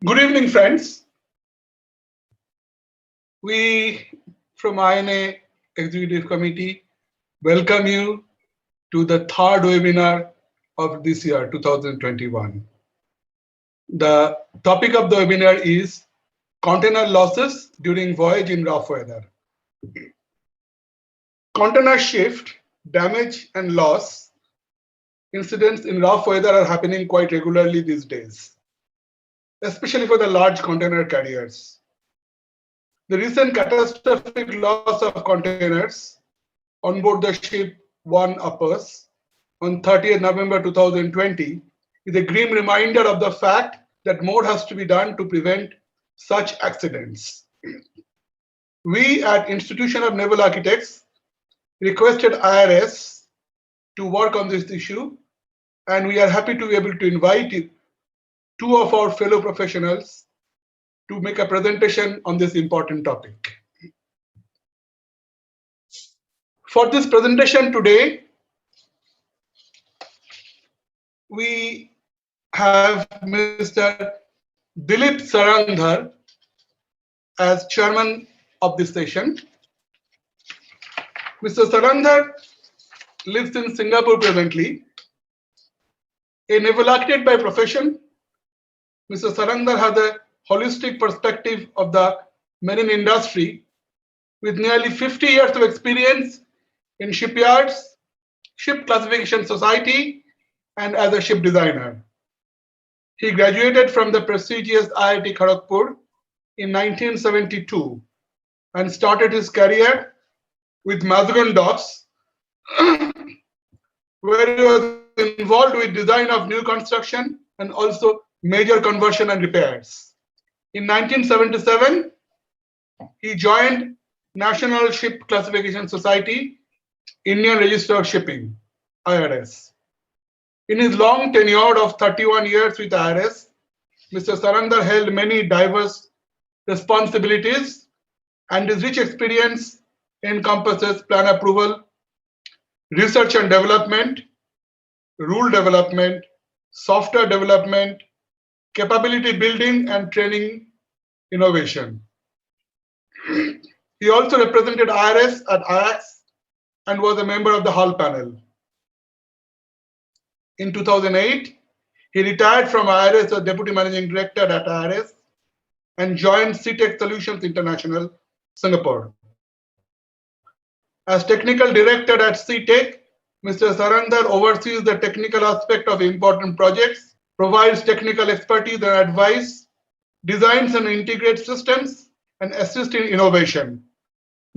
Good evening, friends. We from INA Executive Committee welcome you to the third webinar of this year, 2021. The topic of the webinar is container losses during voyage in rough weather. Container shift, damage and loss incidents in rough weather are happening quite regularly these days, especially for the large container carriers. The recent catastrophic loss of containers on board the ship One Uppers on 30th November 2020 is a grim reminder of the fact that more has to be done to prevent such accidents. We at Institution of Naval Architects requested IRS to work on this issue, and we are happy to be able to invite two of our fellow professionals to make a presentation on this important topic. For this presentation today, we have Mr. Dilip Sarandhar as chairman of this session. Mr. Sarandhar lives in Singapore presently. A naval architect by profession, Mr. Sarandhar has a holistic perspective of the marine industry with nearly 50 years of experience in shipyards, ship classification society, and as a ship designer. He graduated from the prestigious IIT Kharagpur in 1972 and started his career with Mazagon Docks, where he was involved with design of new construction and also major conversion and repairs. In 1977, he joined National Ship Classification Society, Indian Register of Shipping, IRS. In his long tenure of 31 years with IRS, Mr. Sarandhar held many diverse responsibilities, and his rich experience encompasses plan approval, research and development, rule development, software development, capability building, and training innovation. He also represented IRS at IAX and was a member of the Hull panel. In 2008, he retired from IRS as Deputy Managing Director at IRS and joined CTEC Solutions International, Singapore. As Technical Director at CTEC, Mr. Sarandhar oversees the technical aspect of important projects, provides technical expertise and advice, designs and integrates systems, and assists in innovation.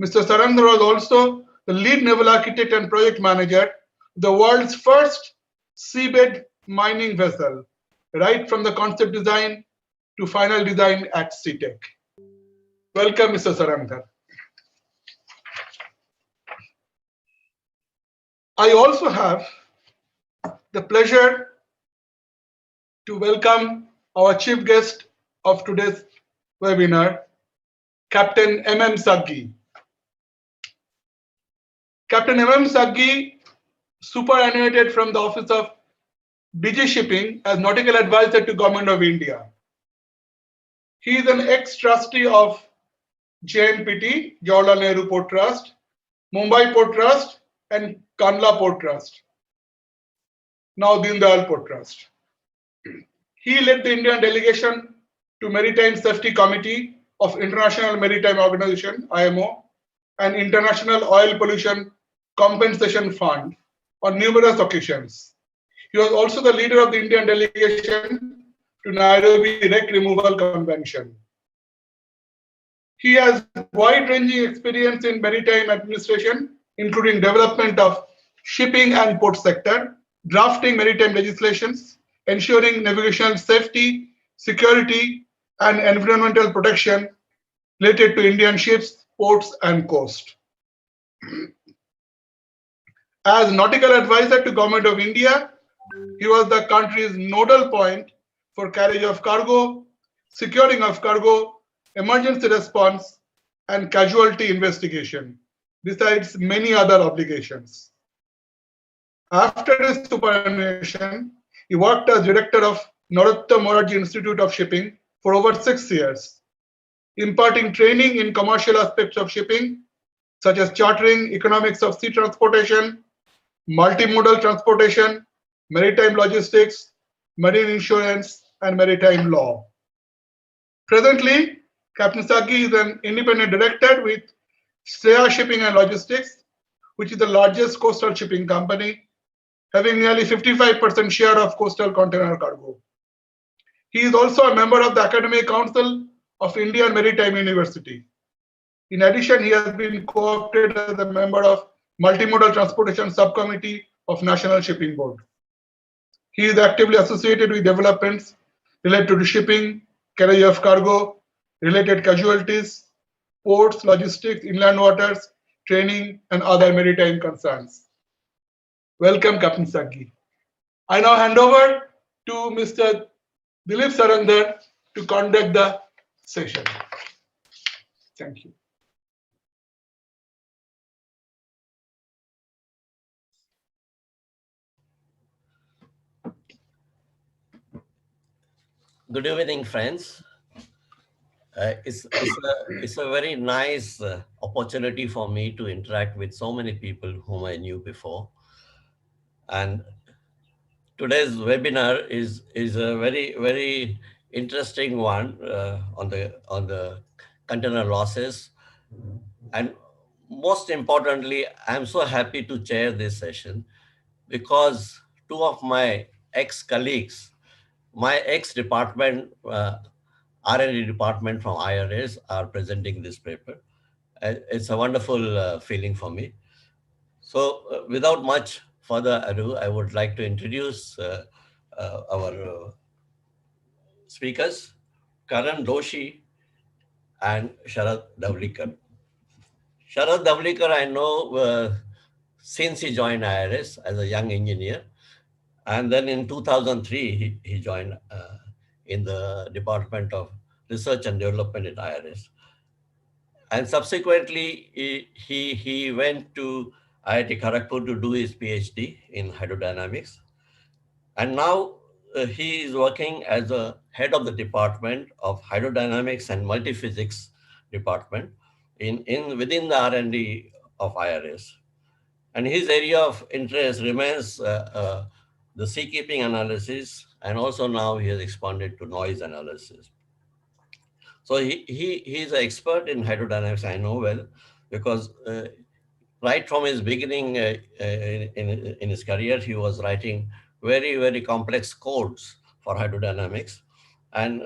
Mr. Sarandhar was also the lead naval architect and project manager, the world's first seabed mining vessel, right from the concept design to final design at CTEC. Welcome, Mr. Sarandhar. I also have the pleasure to welcome our chief guest of today's webinar, Captain M.M. Saggi. Captain M.M. Saggi superannuated from the office of DG Shipping as Nautical Advisor to Government of India. He is an ex-trustee of JNPT, Jawaharlal Nehru Port Trust, Mumbai Port Trust, and Kandla Port Trust, now Deen Dayal Port Trust. He led the Indian delegation to Maritime Safety Committee of International Maritime Organization, IMO, and International Oil Pollution Compensation Fund on numerous occasions. He was also the leader of the Indian delegation to Nairobi Wreck Removal Convention. He has wide-ranging experience in maritime administration, including development of shipping and port sector, drafting maritime legislations, ensuring navigational safety, security, and environmental protection related to Indian ships, ports, and coast. As Nautical Advisor to Government of India, he was the country's nodal point for carriage of cargo, securing of cargo, emergency response, and casualty investigation, besides many other obligations. After his superannuation, he worked as director of Narottam Morarji Institute of Shipping, for over 6 years, imparting training in commercial aspects of shipping, such as chartering, economics of sea transportation, multimodal transportation, maritime logistics, marine insurance, and maritime law. Presently, Captain Saki is an independent director with Shreya Shipping and Logistics, which is the largest coastal shipping company, having nearly 55% share of coastal container cargo. He is also a member of the Academic Council of Indian Maritime University. In addition, he has been co-opted as a member of Multimodal Transportation Subcommittee of National Shipping Board. He is actively associated with developments related to shipping, carriage of cargo, related casualties, ports, logistics, inland waters, training, and other maritime concerns. Welcome, Captain Saki. I now hand over to Mr. Dilip Sarandar to conduct the session. Thank you. Good evening, friends. It's a very nice opportunity for me to interact with so many people whom I knew before. And today's webinar is a very interesting one on the container losses. And most importantly, I'm so happy to chair this session because two of my ex-colleagues, my ex-department, R&D department from IRS are presenting this paper. It's a wonderful feeling for me. So without much further ado, I would like to introduce our speakers, Karan Doshi and Sharad Davlikar. Sharad Davlikar, I know since he joined IRS as a young engineer. And then in 2003, he joined in the Department of Research and Development at IRS. And subsequently, he went to IIT Kharagpur to do his PhD in hydrodynamics. And now he is working as a head of the Department of Hydrodynamics and Multiphysics Department within the R&D of IRS. And his area of interest remains the seakeeping analysis, and also now he has expanded to noise analysis. So he is an expert in hydrodynamics, I know well, because right from his beginning in his career, he was writing very complex codes for hydrodynamics. And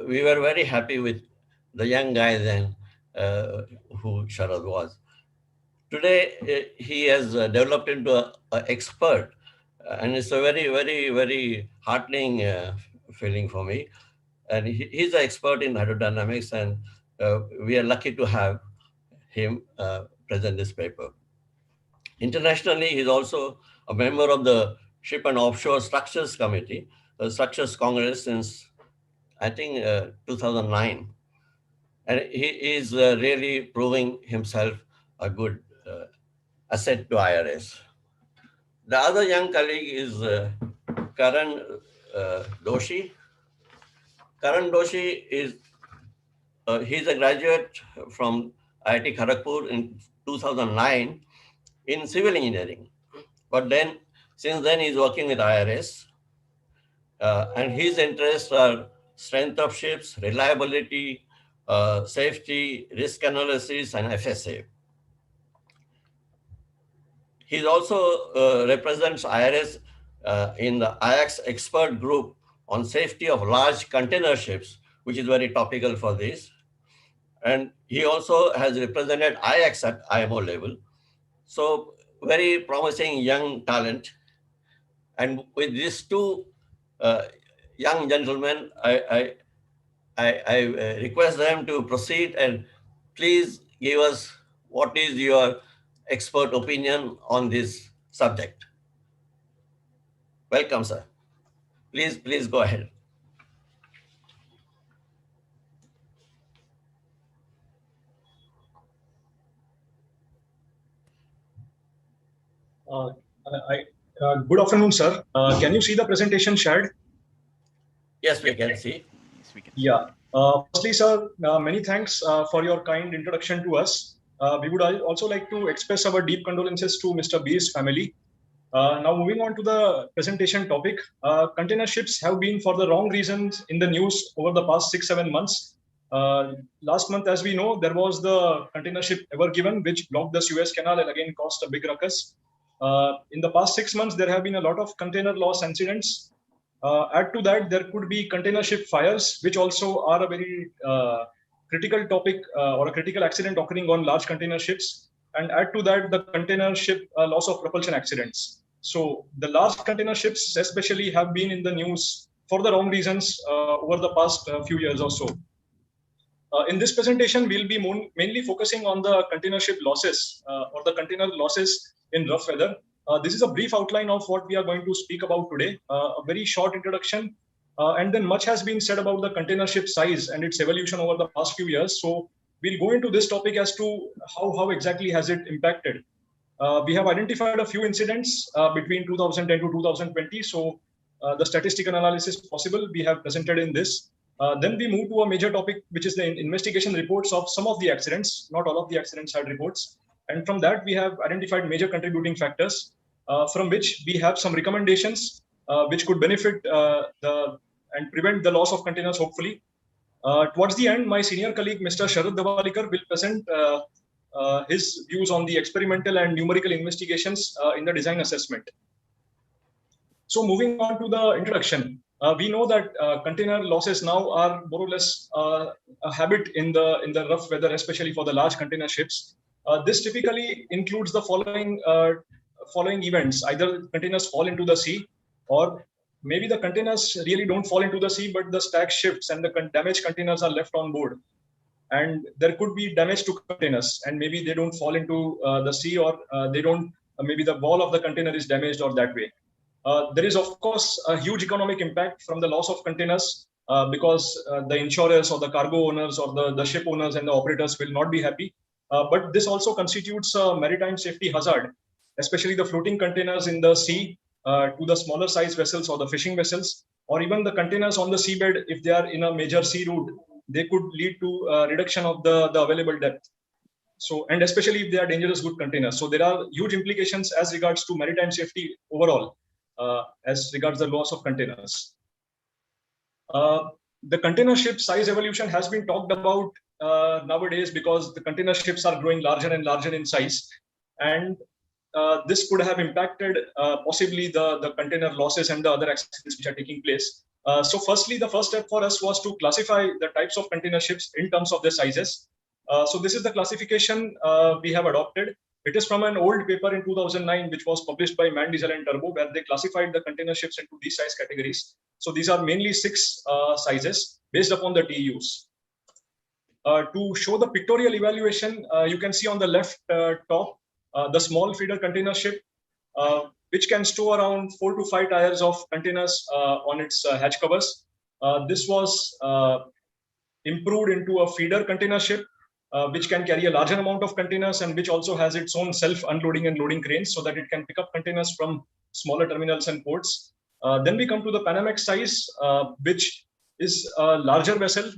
we were very happy with the young guy then who Sharad was. Today, he has developed into an expert, and it's a very heartening feeling for me. And he's an expert in hydrodynamics, and we are lucky to have him present this paper. Internationally, he's also a member of the Ship and Offshore Structures Committee, the Structures Congress since, I think, 2009. And he is really proving himself a good asset to IRS. The other young colleague is Karan Doshi. Karan Doshi is he's a graduate from IIT Kharagpur in 2009 in civil engineering. But then, since then, he's working with IRS. And his interests are strength of ships, reliability, safety, risk analysis, and FSA. He also represents IRS in the IAX expert group on safety of large container ships, which is very topical for this. And he also has represented IAX at IMO level. So very promising young talent. And with these two young gentlemen, I request them to proceed and please give us what is your expert opinion on this subject. Welcome, sir. Please go ahead. Good afternoon, sir. Can you see the presentation shared? Yes, we can see. Yeah. Firstly, sir, many thanks for your kind introduction to us. We would also like to express our deep condolences to Mr. B's family. Now, moving on to the presentation topic, container ships have been for the wrong reasons in the news over the past 6-7 months. Last month, as we know, there was the container ship Ever Given, which blocked the Suez Canal and again caused a big ruckus. In the past 6 months, there have been a lot of container loss incidents. Add to that, there could be container ship fires, which also are a very critical topic or a critical accident occurring on large container ships. And add to that, the container ship loss of propulsion accidents. So the large container ships especially have been in the news for the wrong reasons over the past few years or so. In this presentation, we'll be mainly focusing on the container ship losses or the container losses in rough weather. This is a brief outline of what we are going to speak about today, a very short introduction. And then much has been said about the container ship size and its evolution over the past few years. So we'll go into this topic as to how exactly has it impacted. We have identified a few incidents between 2010 to 2020. So the statistical analysis possible we have presented in this. Then we move to a major topic, which is the investigation reports of some of the accidents. Not all of the accidents had reports. And from that, we have identified major contributing factors from which we have some recommendations which could benefit and prevent the loss of containers, hopefully. Towards the end, my senior colleague, Mr. Sharad Davalikar, will present his views on the experimental and numerical investigations in the design assessment. So moving on to the introduction, we know that container losses now are more or less a habit in the rough weather, especially for the large container ships. This typically includes the following events: either containers fall into the sea, or maybe the containers really don't fall into the sea, but the stack shifts and the damaged containers are left on board. And there could be damage to containers, and maybe they don't fall into the sea, or they don't. Maybe the wall of the container is damaged, or that way. There is, of course, a huge economic impact from the loss of containers because the insurers or the cargo owners or the ship owners and the operators will not be happy. But this also constitutes a maritime safety hazard, especially the floating containers in the sea to the smaller size vessels or the fishing vessels, or even the containers on the seabed. If they are in a major sea route, they could lead to a reduction of the available depth. So, and especially if they are dangerous good containers. So there are huge implications as regards to maritime safety overall. As regards the loss of containers. The container ship size evolution has been talked about nowadays because the container ships are growing larger and larger in size. And this could have impacted possibly the container losses and the other accidents which are taking place. So firstly, the first step for us was to classify the types of container ships in terms of their sizes. So this is the classification we have adopted. It is from an old paper in 2009, which was published by Man Diesel and Turbo, where they classified the container ships into these size categories. So these are mainly 6 sizes based upon the TEUs. To show the pictorial evaluation, you can see on the left top, the small feeder container ship, which can store around 4 to 5 tires of containers on its hatch covers. This was improved into a feeder container ship, which can carry a larger amount of containers and which also has its own self-unloading and loading cranes so that it can pick up containers from smaller terminals and ports. Then we come to the Panamax size, which is a larger vessel,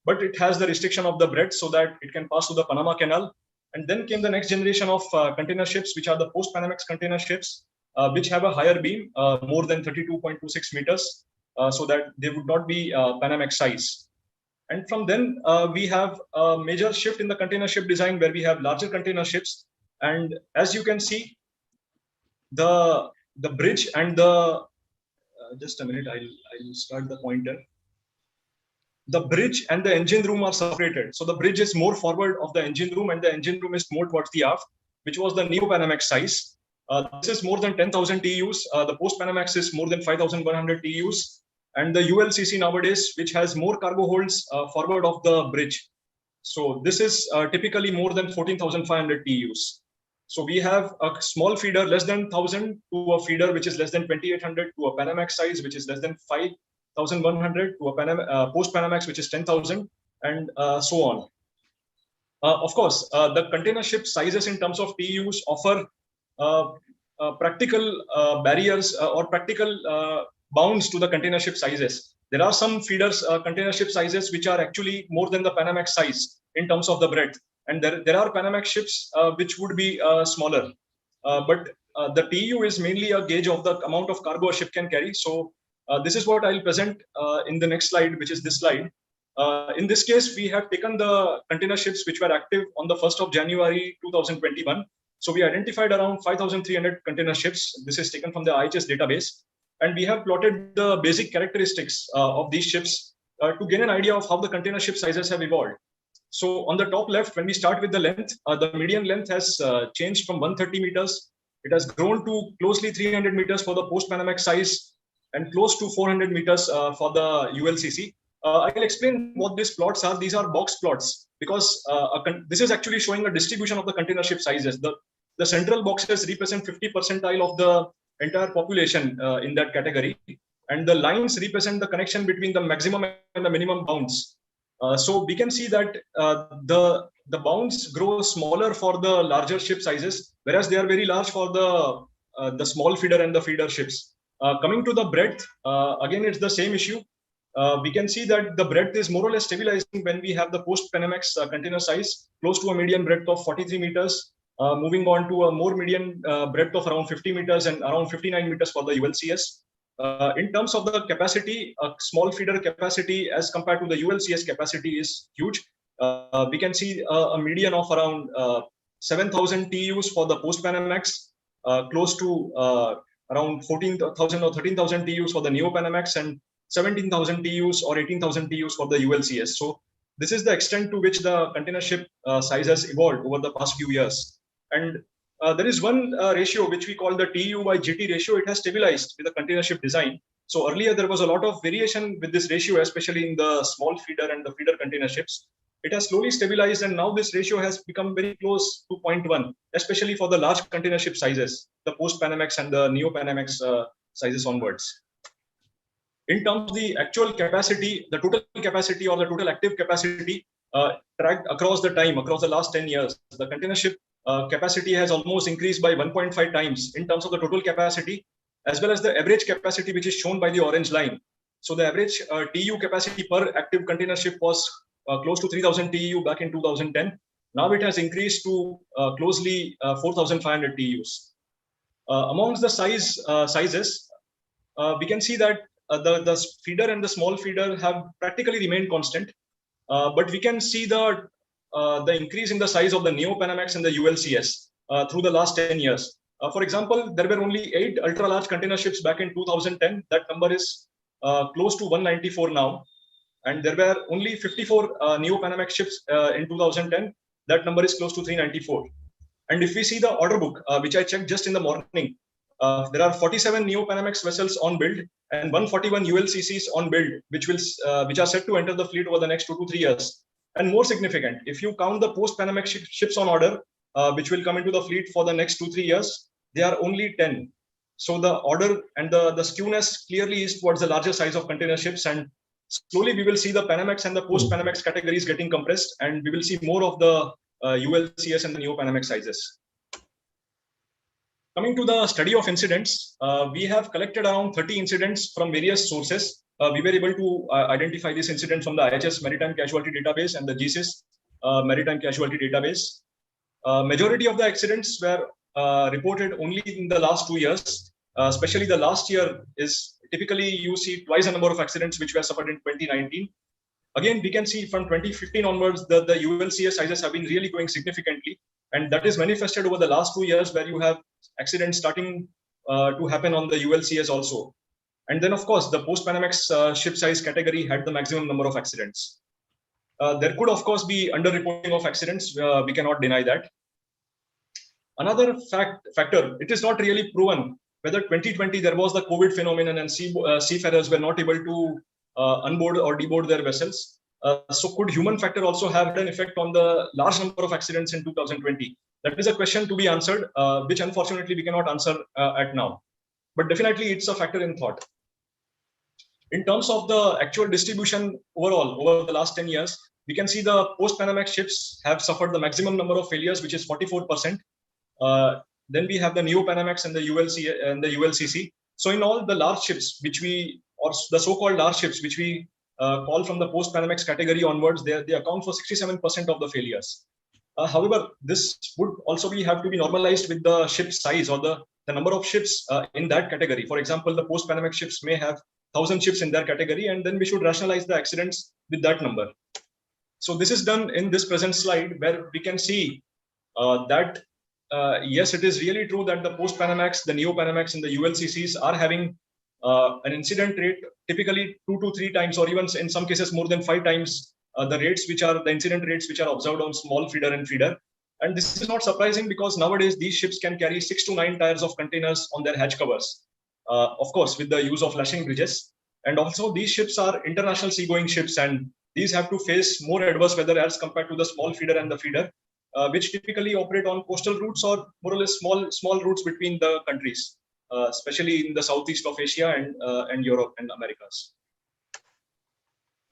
but it has the restriction of the breadth so that it can pass through the Panama Canal. And then came the next generation of container ships, which are the post-Panamax container ships, which have a higher beam, more than 32.26 meters, so that they would not be Panamax size. And from then, we have a major shift in the container ship design where we have larger container ships. And as you can see, the bridge and the, just a minute, I'll start the pointer. The bridge and the engine room are separated. So the bridge is more forward of the engine room and the engine room is more towards the aft, which was the Neo Panamax size. This is more than 10,000 TEUs. The post Panamax is more than 5,100 TEUs. And the ULCC nowadays, which has more cargo holds forward of the bridge. So this is typically more than 14,500 TEUs. So we have a small feeder less than 1,000 to a feeder which is less than 2,800 to a Panamax size, which is less than 5,100 to a post Panamax, which is 10,000, and so on. Of course, the container ship sizes in terms of TEUs offer practical barriers or practical bounds to the container ship sizes. There are some feeders, container ship sizes, which are actually more than the Panamax size in terms of the breadth. And there are Panamax ships which would be smaller. But the TEU is mainly a gauge of the amount of cargo a ship can carry. So this is what I'll present in the next slide, which is this slide. In this case, we have taken the container ships which were active on the 1st of January 2021. So we identified around 5,300 container ships. This is taken from the IHS database. And we have plotted the basic characteristics of these ships to gain an idea of how the container ship sizes have evolved. So on the top left, when we start with the length, the median length has changed from 130 meters. It has grown to closely 300 meters for the post-Panamax size and close to 400 meters for the ULCC. I will explain what these plots are. These are box plots because this is actually showing a distribution of the container ship sizes. The central boxes represent 50 percentile of the entire population in that category. And the lines represent the connection between the maximum and the minimum bounds. So we can see that the bounds grow smaller for the larger ship sizes, whereas they are very large for the small feeder and the feeder ships. Coming to the breadth, again, it's the same issue. We can see that the breadth is more or less stabilizing when we have the post-Panamax container size close to a median breadth of 43 meters, moving on to a more median breadth of around 50 meters and around 59 meters for the ULCS. In terms of the capacity, a small feeder capacity as compared to the ULCS capacity is huge. We can see a median of around 7,000 TEUs for the post-Panamax, close to around 14,000 or 13,000 TEUs for the Neo-Panamax, and 17,000 TEUs or 18,000 TEUs for the ULCS. So this is the extent to which the container ship size has evolved over the past few years. And there is one ratio which we call the TEU by GT ratio. It has stabilized with the container ship design. So earlier there was a lot of variation with this ratio, especially in the small feeder and the feeder container ships. It has slowly stabilized, and now this ratio has become very close to 0.1, especially for the large container ship sizes, the post-Panamax and the Neo-Panamax sizes onwards. In terms of the actual capacity, the total capacity or the total active capacity tracked across the time, across the last 10 years, the container ship capacity has almost increased by 1.5 times in terms of the total capacity, as well as the average capacity, which is shown by the orange line. So the average TEU capacity per active container ship was close to 3,000 TEU back in 2010. Now it has increased to closely 4,500 TEUs. Amongst the sizes, we can see that the feeder and the small feeder have practically remained constant, but we can see the increase in the size of the Neo-Panamax and the ULCS through the last 10 years. For example, there were only 8 ultra-large container ships back in 2010. That number is close to 194 now. And there were only 54 Neo-Panamax ships in 2010. That number is close to 394. And if we see the order book, which I checked just in the morning, there are 47 Neo-Panamax vessels on build and 141 ULCCs on build, which are set to enter the fleet over the next 2 to 3 years. And more significant, if you count the post-Panamax ships on order, which will come into the fleet for the next 2-3 years, they are only 10. So the order and the skewness clearly is towards the larger size of container ships, and slowly we will see the Panamax and the post-Panamax categories getting compressed, and we will see more of the ULCS and the Neo-Panamax sizes. Coming to the study of incidents, we have collected around 30 incidents from various sources. We were able to identify these incidents from the IHS Maritime Casualty Database and the GSIS Maritime Casualty Database. Majority of the accidents were reported only in the last 2 years. Especially the last year is typically you see twice the number of accidents which were suffered in 2019. Again, we can see from 2015 onwards, the ULCS sizes have been really growing significantly. And that is manifested over the last 2 years, where you have accidents starting to happen on the ULCS also. And then, of course, the post-Panamax ship size category had the maximum number of accidents. There could, of course, be under-reporting of accidents. We cannot deny that. Another factor, it is not really proven whether 2020 there was the COVID phenomenon and seafarers were not able to unboard or deboard their vessels. So could human factor also have an effect on the large number of accidents in 2020? That is a question to be answered, which unfortunately we cannot answer at now. But definitely it's a factor in thought. In terms of the actual distribution overall, over the last 10 years, we can see the post-Panamax ships have suffered the maximum number of failures, which is 44%. Then we have the Neo-Panamax and the ULCC. So in all the large ships, which we or the so-called large ships, which we call from the post-Panamax category onwards, they account for 67% of the failures. However, this would also have to be normalized with the ship size or the number of ships in that category. For example, the post-Panamax ships may have 1,000 ships in their category, and then we should rationalize the accidents with that number. So this is done in this present slide, where we can see that yes, it is really true that the post-Panamax, the Neo-Panamax, and the ULCCs are having an incident rate typically 2 to 3 times, or even in some cases more than 5 times the rates which are the incident rates which are observed on small feeder and feeder. And this is not surprising, because nowadays these ships can carry 6 to 9 tires of containers on their hatch covers, of course with the use of lashing bridges. And also these ships are international seagoing ships, and these have to face more adverse weather as compared to the small feeder and the feeder, which typically operate on coastal routes or more or less small routes between the countries, especially in the southeast of Asia and Europe and Americas.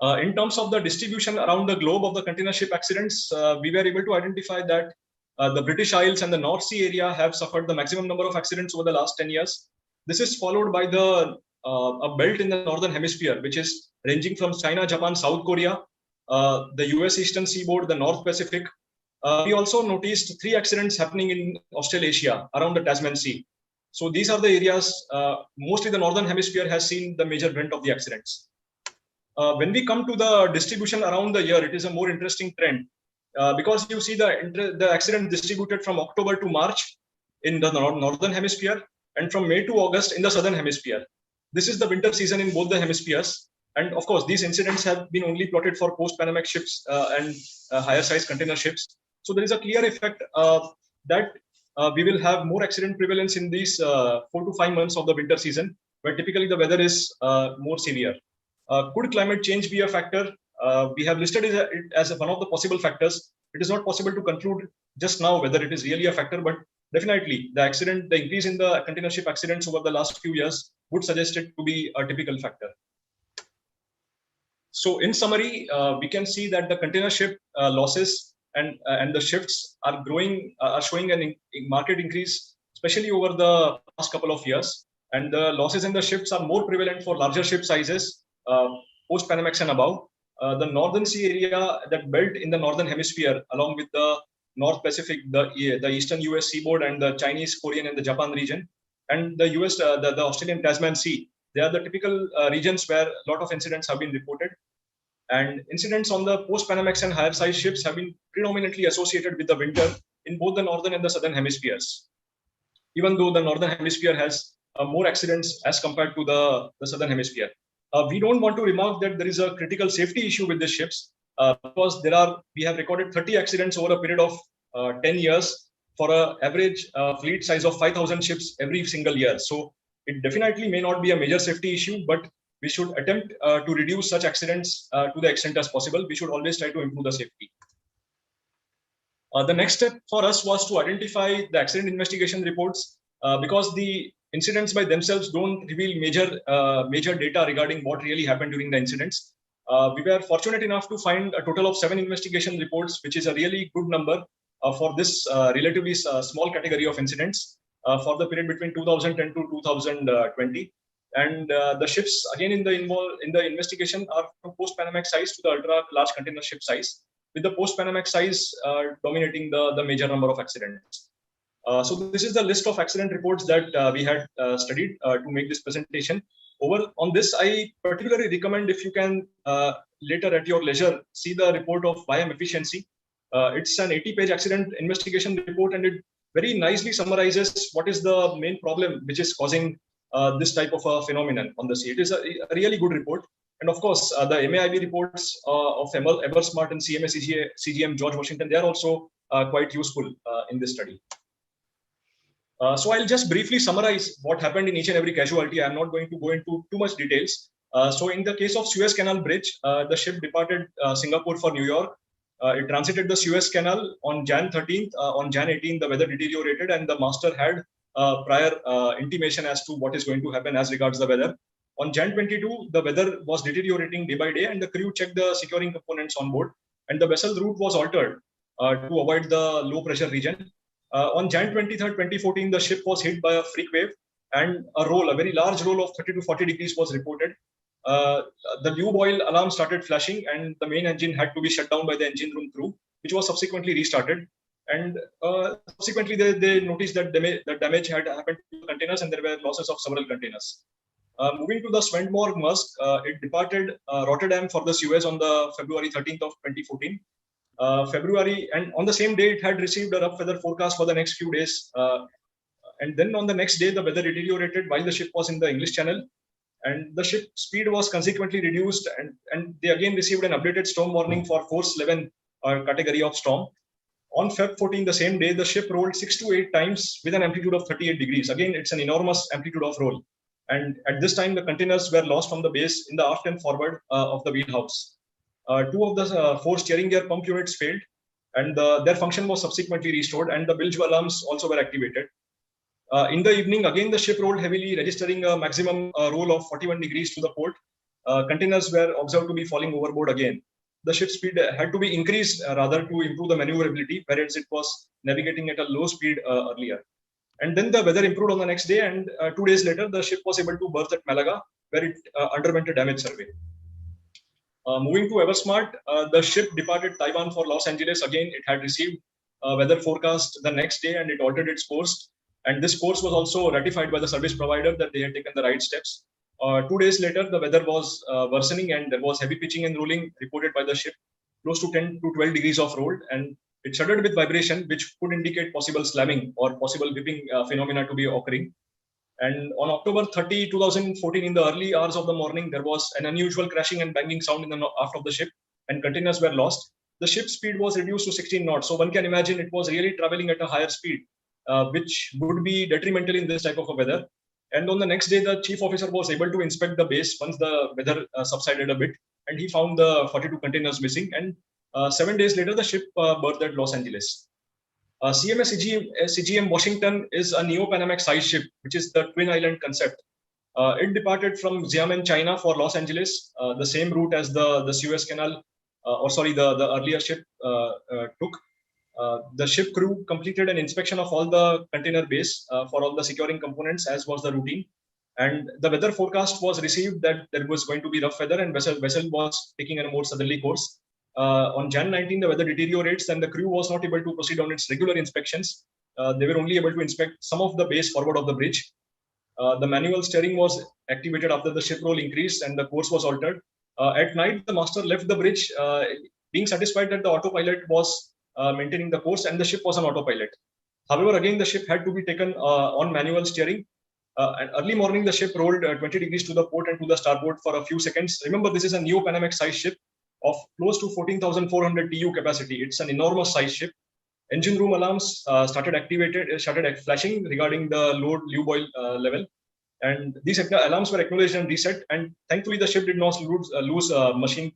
In terms of the distribution around the globe of the container ship accidents, we were able to identify that the British Isles and the North Sea area have suffered the maximum number of accidents over the last 10 years. This is followed by a belt in the northern hemisphere, which is ranging from China, Japan, South Korea, the US Eastern Seaboard, the North Pacific. We also noticed 3 accidents happening in Australasia around the Tasman Sea. So these are the areas, mostly the northern hemisphere has seen the major brunt of the accidents. When we come to the distribution around the year, it is a more interesting trend, because you see the accident distributed from October to March in the northern hemisphere, and from May to August in the southern hemisphere. This is the winter season in both the hemispheres. And of course, these incidents have been only plotted for post-Panamax ships and higher size container ships. So there is a clear effect that we will have more accident prevalence in these 4 to 5 months of the winter season, where typically the weather is more severe. Could climate change be a factor? We have listed it as one of the possible factors. It is not possible to conclude just now whether it is really a factor, but definitely the increase in the container ship accidents over the last few years would suggest it to be a typical factor. So in summary, we can see that the container ship losses and the shifts are showing a market increase, especially over the past couple of years. And the losses in the shifts are more prevalent for larger ship sizes, post-Panamax and above. The Northern Sea area, that belt in the Northern Hemisphere, along with the North Pacific, the Eastern US seaboard, and the Chinese, Korean, and the Japan region, and the US, the Australian Tasman Sea, they are the typical regions where a lot of incidents have been reported. And incidents on the post-Panamax and higher size ships have been predominantly associated with the winter in both the northern and the southern hemispheres, even though the northern hemisphere has more accidents as compared to the southern hemisphere. We don't want to remark that there is a critical safety issue with these ships, because we have recorded 30 accidents over a period of 10 years for an average fleet size of 5,000 ships every single year. So it definitely may not be a major safety issue, but we should attempt to reduce such accidents to the extent as possible. We should always try to improve the safety. The next step for us was to identify the accident investigation reports, because the incidents by themselves don't reveal major data regarding what really happened during the incidents. We were fortunate enough to find a total of 7 investigation reports, which is a really good number for this relatively small category of incidents for the period between 2010 to 2020. And the ships again in the investigation are from post-Panamax size to the ultra large container ship size, with the post-Panamax size dominating the major number of accidents. So this is the list of accident reports that we had studied to make this presentation. Over on this, I particularly recommend, if you can later at your leisure, see the report of YM efficiency. It's an 80-page accident investigation report, and it very nicely summarizes what is the main problem which is causing this type of a phenomenon on the sea. It is a really good report. And of course, the MAIB reports of Eversmart and CMA CGM George Washington, they are also quite useful in this study. So I'll just briefly summarize what happened in each and every casualty. I'm not going to go into too much details. So in the case of Suez Canal Bridge, the ship departed Singapore for New York. It transited the Suez Canal on Jan 13th. On Jan 18th, the weather deteriorated, and the master had prior intimation as to what is going to happen as regards the weather. On Jan 22, the weather was deteriorating day by day, and the crew checked the securing components on board, and the vessel route was altered to avoid the low pressure region. On Jan 23rd, 2014, the ship was hit by a freak wave, and a very large roll of 30 to 40 degrees was reported. the lube oil alarm started flashing, and the main engine had to be shut down by the engine room crew, which was subsequently restarted. And subsequently, they noticed that the damage had happened to the containers, and there were losses of several containers. Moving to the Svendborg Maersk, it departed Rotterdam for the Suez on the February 13th of 2014. February, and on the same day, it had received a rough weather forecast for the next few days. And then on the next day, the weather deteriorated while the ship was in the English Channel, and the ship speed was consequently reduced, and they again received an updated storm warning for force 11 category of storm. On Feb 14, the same day, the ship rolled 6 to 8 times with an amplitude of 38 degrees. Again, it's an enormous amplitude of roll. And at this time, the containers were lost from the base in the aft and forward of the wheelhouse. 2 of the 4 steering gear pump units failed, and their function was subsequently restored, and the bilge alarms also were activated. In the evening, again, the ship rolled heavily, registering a maximum roll of 41 degrees to the port. Containers were observed to be falling overboard again. The ship speed had to be increased rather to improve the maneuverability, whereas it was navigating at a low speed earlier. And then the weather improved on the next day, and 2 days later, the ship was able to berth at Malaga, where it underwent a damage survey. Moving to Eversmart, the ship departed Taiwan for Los Angeles. Again, it had received a weather forecast the next day, and it altered its course. And this course was also ratified by the service provider that they had taken the right steps. 2 days later, the weather was worsening, and there was heavy pitching and rolling reported by the ship, close to 10 to 12 degrees of roll, and it shuddered with vibration, which could indicate possible slamming or possible whipping phenomena to be occurring. And on October 30, 2014, in the early hours of the morning, there was an unusual crashing and banging sound in the aft of the ship, and containers were lost. The ship's speed was reduced to 16 knots, so one can imagine it was really traveling at a higher speed, which would be detrimental in this type of a weather. And on the next day, the chief officer was able to inspect the base once the weather subsided a bit, and he found the 42 containers missing. And 7 days later, the ship berthed at Los Angeles. CMS CGM Washington is a Neo-Panamax size ship, which is the Twin Island concept. It departed from Xiamen, China for Los Angeles, the same route as the Suez Canal, the earlier ship took. The ship crew completed an inspection of all the container base for all the securing components, as was the routine. And the weather forecast was received that there was going to be rough weather, and vessel was taking a more southerly course. On Jan 19, the weather deteriorates, and the crew was not able to proceed on its regular inspections. They were only able to inspect some of the base forward of the bridge. The manual steering was activated after the ship roll increased and the course was altered. At night, the master left the bridge, being satisfied that the autopilot was maintaining the course and the ship was on autopilot. However, again, the ship had to be taken on manual steering. And early morning, the ship rolled 20 degrees to the port and to the starboard for a few seconds. Remember, this is a Neo-Panamax size ship of close to 14,400 TEU capacity. It's an enormous size ship. Engine room alarms started flashing regarding the low lube oil level. And these alarms were acknowledged and reset. And thankfully, the ship did not lose machine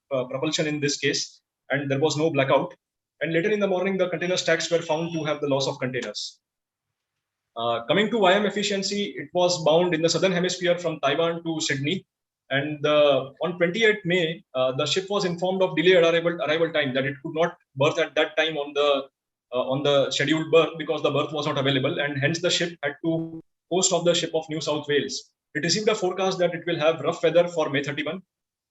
propulsion in this case. And there was no blackout. And later in the morning, the container stacks were found to have the loss of containers. Coming to IM efficiency, it was bound in the southern hemisphere from Taiwan to Sydney. And on 28 May, the ship was informed of delayed arrival time, that it could not berth at that time on the scheduled berth because the berth was not available, and hence the ship had to coast off the ship of New South Wales. It received a forecast that it will have rough weather for May 31.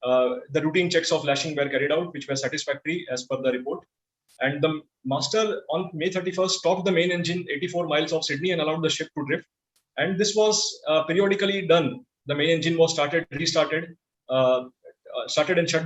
The routine checks of lashing were carried out, which were satisfactory as per the report. And the master on May 31st stopped the main engine 84 miles off Sydney and allowed the ship to drift. And this was periodically done. The main engine was started and shut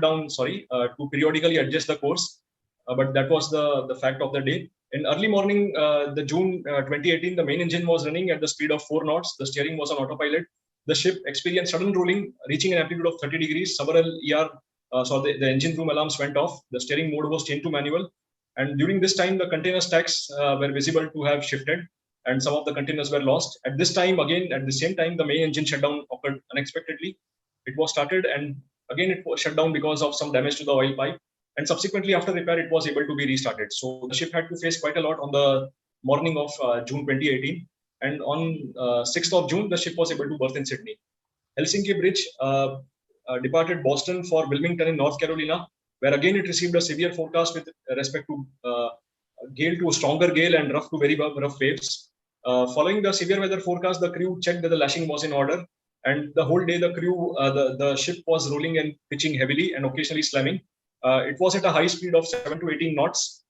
down, to periodically adjust the course. But that was the fact of the day. In early morning, the June 2018, the main engine was running at the speed of 4 knots. The steering was on autopilot. The ship experienced sudden rolling, reaching an amplitude of 30 degrees. Several the engine room alarms went off. The steering mode was changed to manual. And during this time, the container stacks were visible to have shifted, and some of the containers were lost. At this time, again, at the same time, the main engine shutdown occurred unexpectedly. It was started, and again, it was shut down because of some damage to the oil pipe. And subsequently, after repair, it was able to be restarted. So the ship had to face quite a lot on the morning of June 2018. And on 6th of June, the ship was able to berth in Sydney. Helsinki Bridge departed Boston for Wilmington in North Carolina, where again it received a severe forecast with respect to gale to stronger gale and rough to very rough waves. Following the severe weather forecast, the crew checked that the lashing was in order. And the whole day, the crew, the ship was rolling and pitching heavily and occasionally slamming. It was at a high speed of 7 to 18 knots.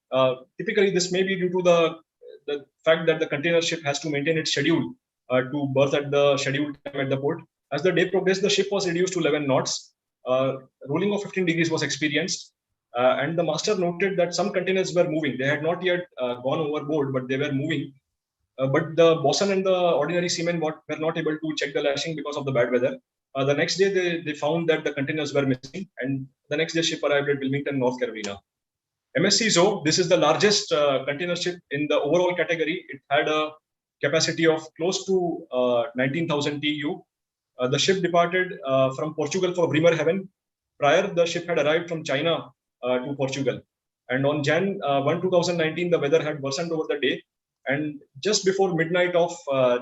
Typically, this may be due to the fact that the container ship has to maintain its schedule to berth at the scheduled time at the port. As the day progressed, the ship was reduced to 11 knots. Rolling of 15 degrees was experienced. And the master noted that some containers were moving. They had not yet gone overboard, but they were moving. But the bosun and the ordinary seamen were not able to check the lashing because of the bad weather. The next day, they found that the containers were missing, and the next day, ship arrived at Wilmington, North Carolina. MSC Zo, this is the largest container ship in the overall category. It had a capacity of close to 19,000 TEU. The ship departed from Portugal for Bremerhaven. Prior, the ship had arrived from China to Portugal. And on Jan 1, 2019, the weather had worsened over the day. And just before midnight of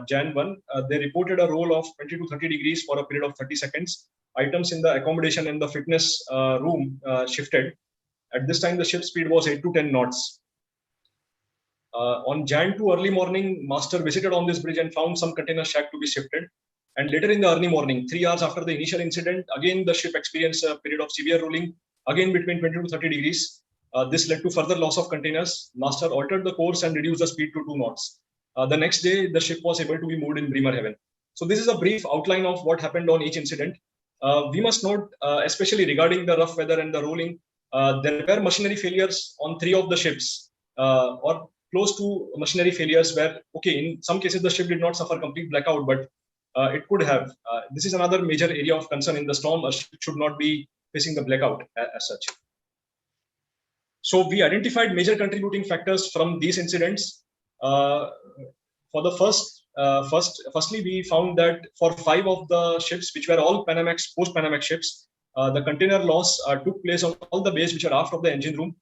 Jan 1, they reported a roll of 20 to 30 degrees for a period of 30 seconds. Items in the accommodation and the fitness room shifted. At this time, the ship speed was 8 to 10 knots. On Jan 2 early morning, master visited on this bridge and found some container shack to be shifted. And later in the early morning, 3 hours after the initial incident, again the ship experienced a period of severe rolling, again between 20 to 30 degrees. This led to further loss of containers. Master altered the course and reduced the speed to 2 knots. The next day, the ship was able to be moved in Bremerhaven. So this is a brief outline of what happened on each incident. We must note, especially regarding the rough weather and the rolling, there were machinery failures on 3 of the ships, or close to machinery failures where, okay, in some cases the ship did not suffer complete blackout, but it could have. This is another major area of concern in the storm. A ship should not be facing the blackout as such. So we identified major contributing factors from these incidents. For the firstly, we found that for 5 of the ships, which were all Panamax, post-Panamax ships, the container loss took place on all the bays which are aft of the engine room.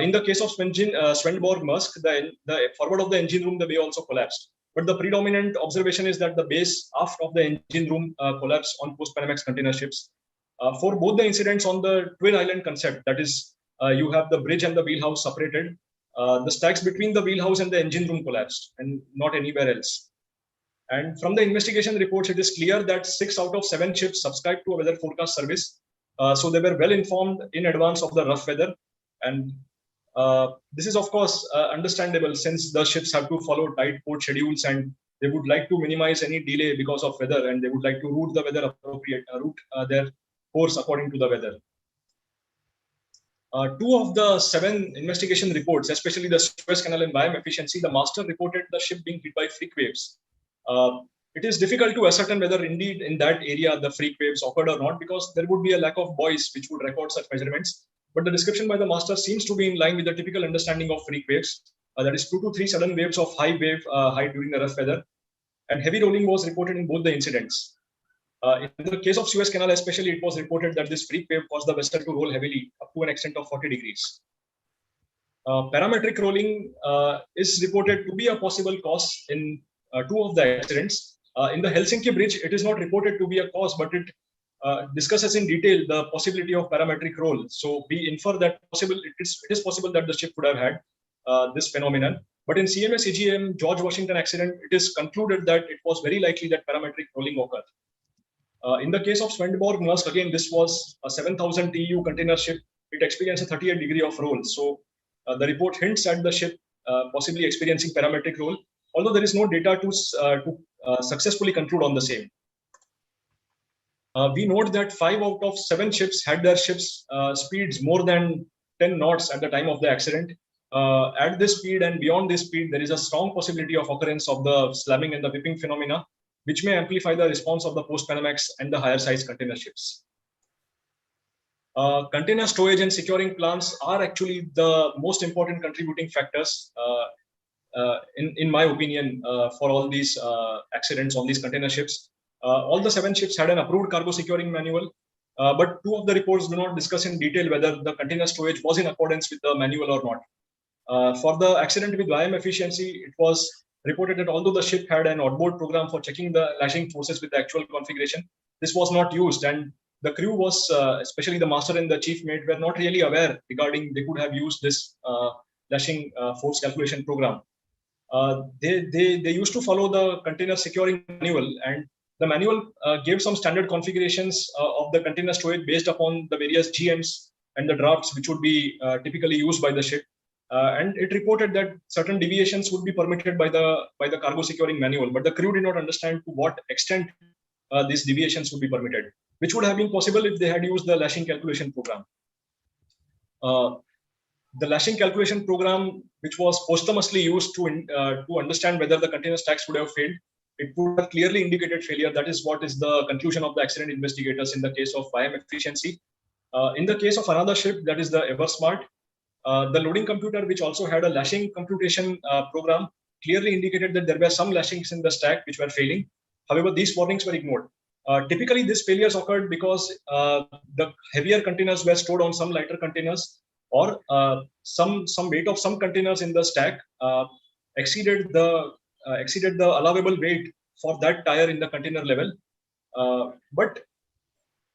In the case of Svendborg Maersk, the forward of the engine room, the bay also collapsed. But the predominant observation is that the base aft of the engine room collapsed on post-Panamax container ships. For both the incidents on the twin island concept, that is, you have the bridge and the wheelhouse separated. The stacks between the wheelhouse and the engine room collapsed, and not anywhere else. And from the investigation reports, it is clear that 6 out of 7 ships subscribed to a weather forecast service. So they were well informed in advance of the rough weather. And this is, of course, understandable since the ships have to follow tight port schedules and they would like to minimize any delay because of weather, and they would like to route the weather appropriate, route their course according to the weather. 2 of the 7 investigation reports, especially the Suez Canal and Bayam efficiency, the master reported the ship being hit by freak waves. It is difficult to ascertain whether indeed in that area the freak waves occurred or not, because there would be a lack of buoys which would record such measurements. But the description by the master seems to be in line with the typical understanding of freak waves. That is 2 to 3 sudden waves of high wave height during the rough weather. And heavy rolling was reported in both the incidents. In the case of Suez Canal especially, it was reported that this freak wave caused the vessel to roll heavily up to an extent of 40 degrees. Parametric rolling is reported to be a possible cause in 2 of the accidents. In the Helsinki bridge, it is not reported to be a cause, but it discusses in detail the possibility of parametric roll. So we infer that it is possible that the ship would have had this phenomenon. But in CMS EGM George Washington accident, it is concluded that it was very likely that parametric rolling occurred. In the case of Svendborg Maersk, again, this was a 7,000 TEU container ship. It experienced a 38 degree of roll. So the report hints at the ship possibly experiencing parametric roll, although there is no data to successfully conclude on the same. We note that 5 out of 7 ships had their ships speeds more than 10 knots at the time of the accident. At this speed and beyond this speed, there is a strong possibility of occurrence of the slamming and the whipping phenomena, which may amplify the response of the post-Panamax and the higher size container ships. Container storage and securing plants are actually the most important contributing factors, in my opinion, for all these accidents on these container ships. All the 7 ships had an approved cargo securing manual, but 2 of the reports do not discuss in detail whether the container storage was in accordance with the manual or not. For the accident with Bayam efficiency, it was reported that although the ship had an onboard program for checking the lashing forces with the actual configuration, this was not used, and the crew was, especially the master and the chief mate, were not really aware regarding they could have used this lashing force calculation program. They used to follow the container securing manual, and The manual gave some standard configurations of the container storage based upon the various GMs and the drafts which would be typically used by the ship. And it reported that certain deviations would be permitted by the cargo securing manual, but the crew did not understand to what extent these deviations would be permitted, which would have been possible if they had used the lashing calculation program. The lashing calculation program, which was posthumously used to understand whether the container stacks would have failed, it would have clearly indicated failure. That is what is the conclusion of the accident investigators in the case of IM efficiency. In the case of another ship, that is the Eversmart, the loading computer, which also had a lashing computation program, clearly indicated that there were some lashings in the stack which were failing. However, these warnings were ignored. Typically, these failures occurred because the heavier containers were stored on some lighter containers, or some weight of some containers in the stack exceeded the allowable weight for that tire in the container level. But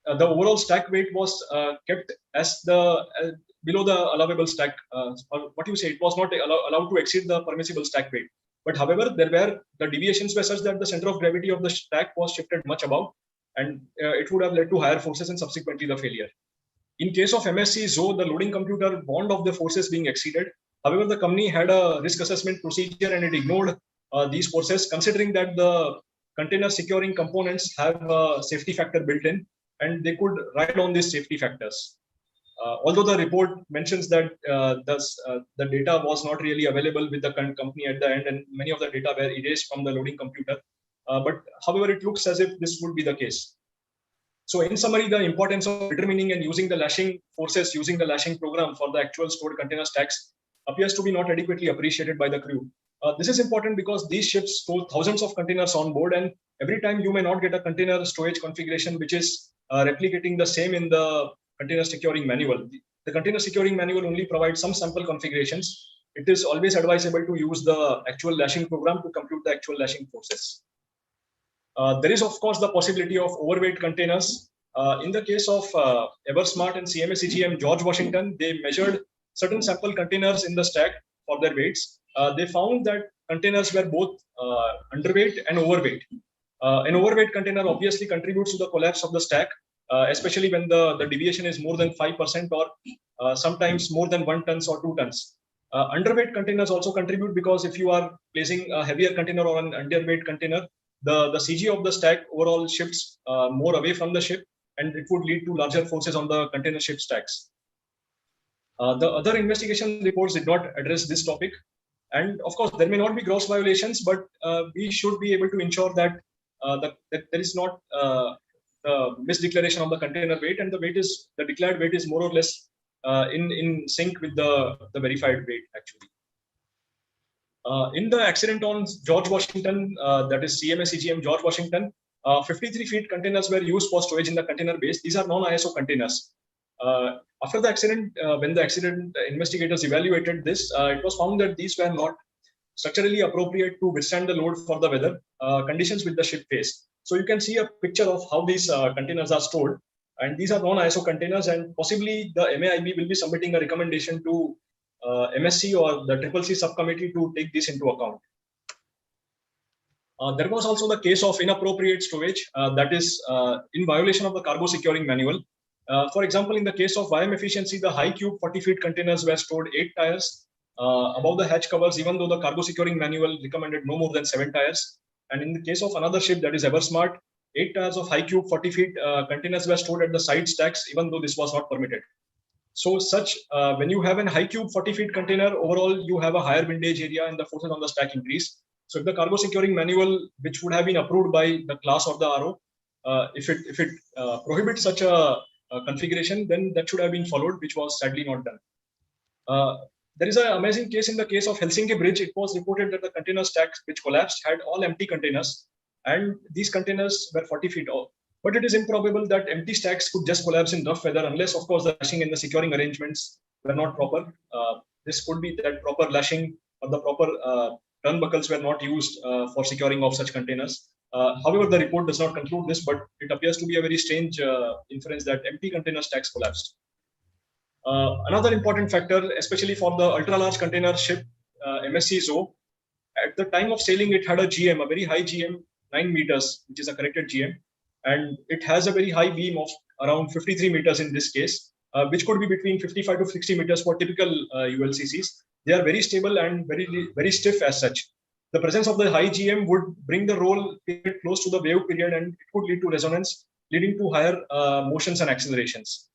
the overall stack weight was kept as below the allowable stack, or what you say, it was not allowed to exceed the permissible stack weight. But however, the deviations were such that the center of gravity of the stack was shifted much above, and it would have led to higher forces and subsequently the failure. In case of MSC ZO, the loading computer warned of the forces being exceeded. However, the company had a risk assessment procedure and it ignored these forces, considering that the container securing components have a safety factor built in, and they could ride on these safety factors. Although the report mentions that the data was not really available with the company at the end, and many of the data were erased from the loading computer. But however, it looks as if this would be the case. So in summary, the importance of determining and using the lashing forces using the lashing program for the actual stored container stacks appears to be not adequately appreciated by the crew. This is important because these ships store thousands of containers on board, and every time you may not get a container storage configuration which is replicating the same in the container securing manual. The container securing manual only provides some sample configurations. It is always advisable to use the actual lashing program to compute the actual lashing forces. There is, of course, the possibility of overweight containers. In the case of Eversmart and CMA-CGM George Washington, they measured certain sample containers in the stack for their weights. They found that containers were both underweight and overweight. An overweight container obviously contributes to the collapse of the stack, especially when the deviation is more than 5% or sometimes more than 1 ton or 2 tons. Underweight containers also contribute because if you are placing a heavier container or an underweight container, the CG of the stack overall shifts more away from the ship, and it would lead to larger forces on the container ship stacks. The other investigation reports did not address this topic. And of course, there may not be gross violations, but we should be able to ensure that, that there is not the misdeclaration of the container weight, and the declared weight is more or less in sync with the verified weight actually. In the accident on George Washington, that is CMA-CGM George Washington, 53 feet containers were used for storage in the container base. These are non-ISO containers. After the accident, when the accident investigators evaluated this, it was found that these were not structurally appropriate to withstand the load for the weather conditions with the ship faced. So you can see a picture of how these containers are stored, and these are non-ISO containers, and possibly the MAIB will be submitting a recommendation to MSC or the CCC subcommittee to take this into account. There was also the case of inappropriate storage, that is in violation of the cargo securing manual. For example, in the case of IM efficiency, the high cube 40 feet containers were stored 8 tires above the hatch covers, even though the cargo securing manual recommended no more than 7 tires. And in the case of another ship, that is Eversmart, 8 tires of high cube 40 feet containers were stored at the side stacks, even though this was not permitted. So when you have a high cube 40 feet container, overall you have a higher windage area and the forces on the stack increase. So if the cargo securing manual, which would have been approved by the class of the RO, if it prohibits such a configuration, then that should have been followed, which was sadly not done. There is an amazing case in the case of Helsinki Bridge. It was reported that the container stacks which collapsed had all empty containers, and these containers were 40 feet tall. But it is improbable that empty stacks could just collapse in rough weather, unless, of course, the lashing and the securing arrangements were not proper. This could be that proper lashing or the proper turnbuckles were not used for securing of such containers. However, the report does not conclude this, but it appears to be a very strange inference that empty container stacks collapsed. Another important factor, especially for the ultra-large container ship MSC ZO, at the time of sailing, it had a GM, a very high GM, 9 meters, which is a corrected GM, and it has a very high beam of around 53 meters in this case, which could be between 55 to 60 meters for typical ULCCs. They are very stable and very stiff as such. The presence of the high GM would bring the roll period close to the wave period, and it could lead to resonance, leading to higher motions and accelerations.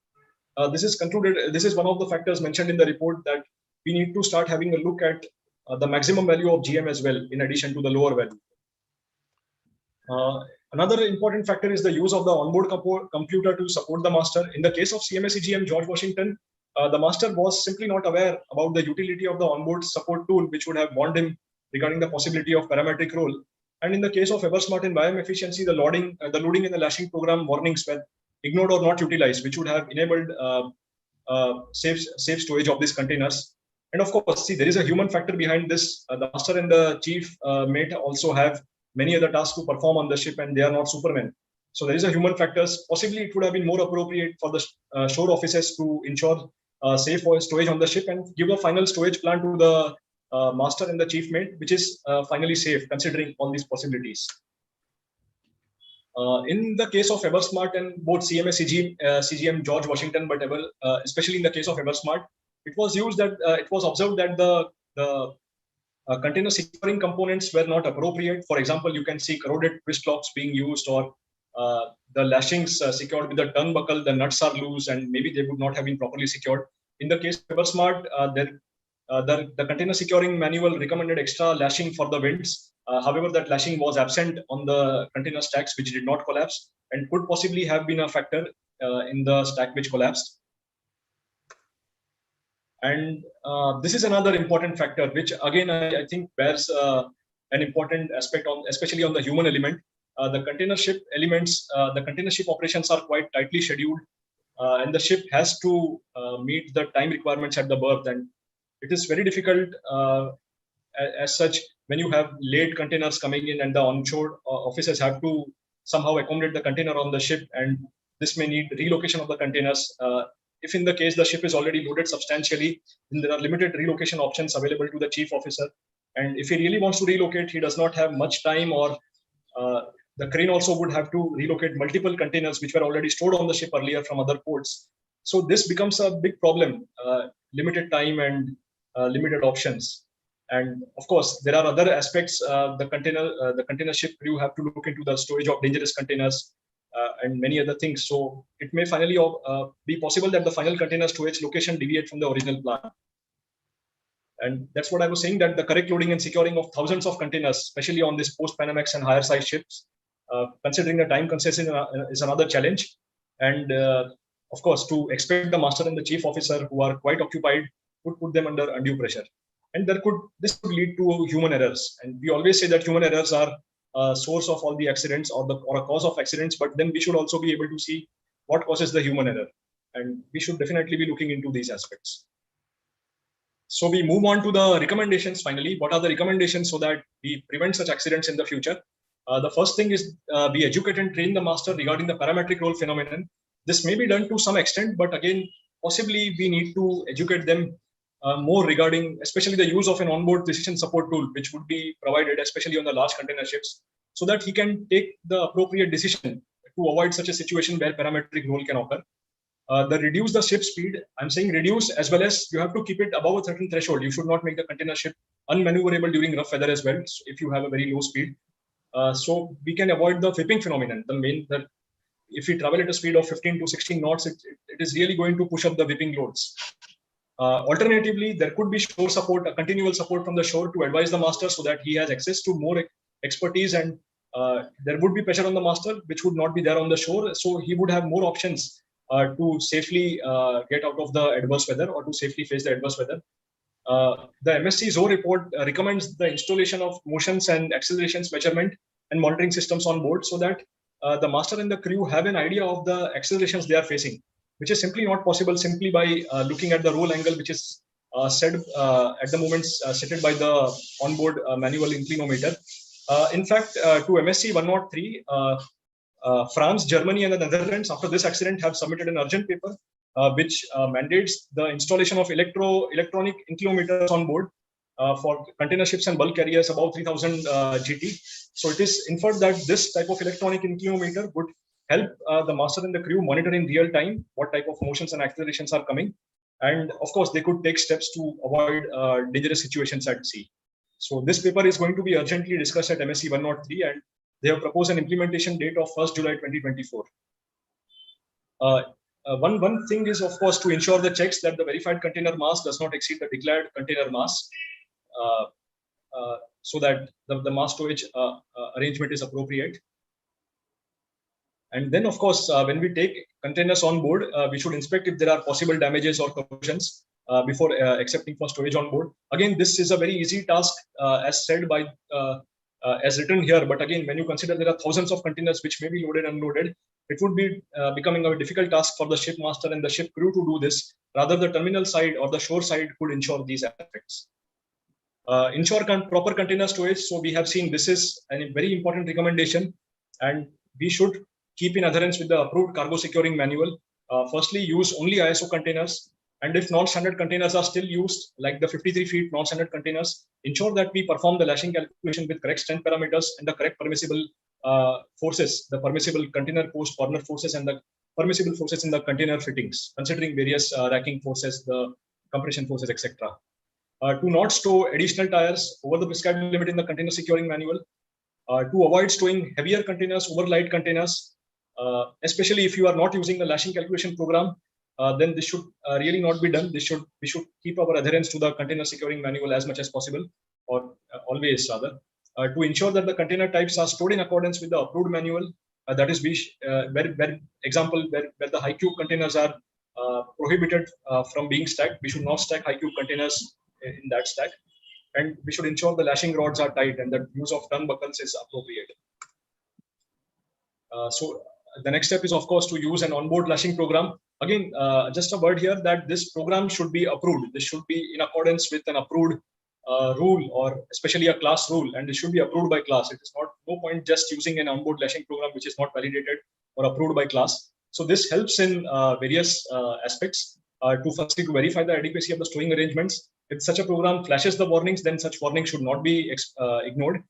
This is one of the factors mentioned in the report, that we need to start having a look at the maximum value of GM as well, in addition to the lower value. Another important factor is the use of the onboard computer to support the master. In the case of CMS EGM George Washington, the master was simply not aware about the utility of the onboard support tool, which would have warned him regarding the possibility of parametric roll. And in the case of Eversmart and Biome efficiency, the loading and the lashing program warnings were ignored or not utilized, which would have enabled safe storage of these containers. And of course, see, there is a human factor behind this. The master and the chief mate also have many other tasks to perform on the ship, and they are not supermen. So there is a human factors. Possibly it would have been more appropriate for the shore officers to ensure safe storage on the ship and give a final storage plan to the master and the chief mate, which is finally safe, considering all these possibilities. In the case of Eversmart and both CMS CGM George Washington, but especially in the case of Eversmart, it was observed that the container securing components were not appropriate. For example, you can see corroded twist locks being used, or the lashings secured with the turnbuckle, the nuts are loose, and maybe they would not have been properly secured. In the case of Eversmart, the container securing manual recommended extra lashing for the winds. However, that lashing was absent on the container stacks, which did not collapse, and could possibly have been a factor in the stack which collapsed. And this is another important factor, which again I think bears an important aspect on, especially on the human element. The container ship elements, the container ship operations are quite tightly scheduled, and the ship has to meet the time requirements at the berth, and it is very difficult as such when you have late containers coming in, and the onshore officers have to somehow accommodate the container on the ship, and this may need relocation of the containers. If in the case the ship is already loaded substantially, then there are limited relocation options available to the chief officer. And if he really wants to relocate, he does not have much time, or the crane also would have to relocate multiple containers which were already stored on the ship earlier from other ports. So this becomes a big problem, limited time and limited options. And of course, there are other aspects. The container ship crew have to look into the storage of dangerous containers and many other things. So it may finally be possible that the final container storage location deviate from the original plan. And that's what I was saying, that the correct loading and securing of thousands of containers, especially on this post-Panamax and higher size ships, considering the time constraints is another challenge. And of course, to expect the master and the chief officer who are quite occupied would put them under undue pressure. And this could lead to human errors. And we always say that human errors are a source of all the accidents, or a cause of accidents, but then we should also be able to see what causes the human error. And we should definitely be looking into these aspects. So we move on to the recommendations finally. What are the recommendations so that we prevent such accidents in the future? The first thing is we educate and train the master regarding the parametric roll phenomenon. This may be done to some extent, but again, possibly we need to educate them more regarding, especially the use of an onboard decision support tool, which would be provided, especially on the large container ships, so that he can take the appropriate decision to avoid such a situation where parametric roll can occur. Reduce the ship speed. I'm saying reduce, as well as you have to keep it above a certain threshold. You should not make the container ship unmaneuverable during rough weather as well, if you have a very low speed. So we can avoid the whipping phenomenon. If we travel at a speed of 15 to 16 knots, it is really going to push up the whipping loads. Alternatively, there could be shore support, a continual support from the shore to advise the master so that he has access to more expertise, and there would be pressure on the master, which would not be there on the shore. So he would have more options to safely get out of the adverse weather, or to safely face the adverse weather. The MSC ZOE report recommends the installation of motions and accelerations measurement and monitoring systems on board, so that the master and the crew have an idea of the accelerations they are facing, which is simply not possible simply by looking at the roll angle, which is set at the moment set by the onboard manual inclinometer. In fact, to MSC 103, France, Germany, and the Netherlands, after this accident, have submitted an urgent paper which mandates the installation of electronic inclinometers on board for container ships and bulk carriers above 3000 GT. So it is inferred that this type of electronic inclinometer would help the master and the crew monitor in real time what type of motions and accelerations are coming. And of course, they could take steps to avoid dangerous situations at sea. So this paper is going to be urgently discussed at MSc 103, and they have proposed an implementation date of 1st July 2024. One thing is, of course, to ensure the checks that the verified container mass does not exceed the declared container mass, so that the mass storage arrangement is appropriate. And then, of course, when we take containers on board, we should inspect if there are possible damages or corrosions before accepting for storage on board. Again, this is a very easy task, as said by, as written here. But again, when you consider there are thousands of containers which may be loaded and unloaded, it would be becoming a difficult task for the ship master and the ship crew to do this. Rather, the terminal side or the shore side could ensure these aspects. Ensure proper container storage. So we have seen this is a very important recommendation, and we should keep in adherence with the approved cargo securing manual. Firstly, use only ISO containers. And if non-standard containers are still used, like the 53 feet non-standard containers, ensure that we perform the lashing calculation with correct strength parameters and the correct permissible forces, the permissible container post corner forces and the permissible forces in the container fittings, considering various racking forces, the compression forces, etc. To not stow additional tires over the prescribed limit in the container securing manual. To avoid stowing heavier containers over light containers, especially if you are not using the lashing calculation program, then this should really not be done. We should keep our adherence to the container securing manual as much as possible, or always rather. To ensure that the container types are stored in accordance with the approved manual, that is, where the high cube containers are prohibited from being stacked, we should not stack high cube containers in that stack. And we should ensure the lashing rods are tight and the use of turnbuckles is appropriate. So the next step is, of course, to use an onboard lashing program. Again, just a word here that this program should be approved. This should be in accordance with an approved rule, or especially a class rule, and it should be approved by class. It is no point just using an onboard lashing program which is not validated or approved by class. So this helps in various aspects. To verify the adequacy of the stowing arrangements. If such a program flashes the warnings, then such warnings should not be ignored.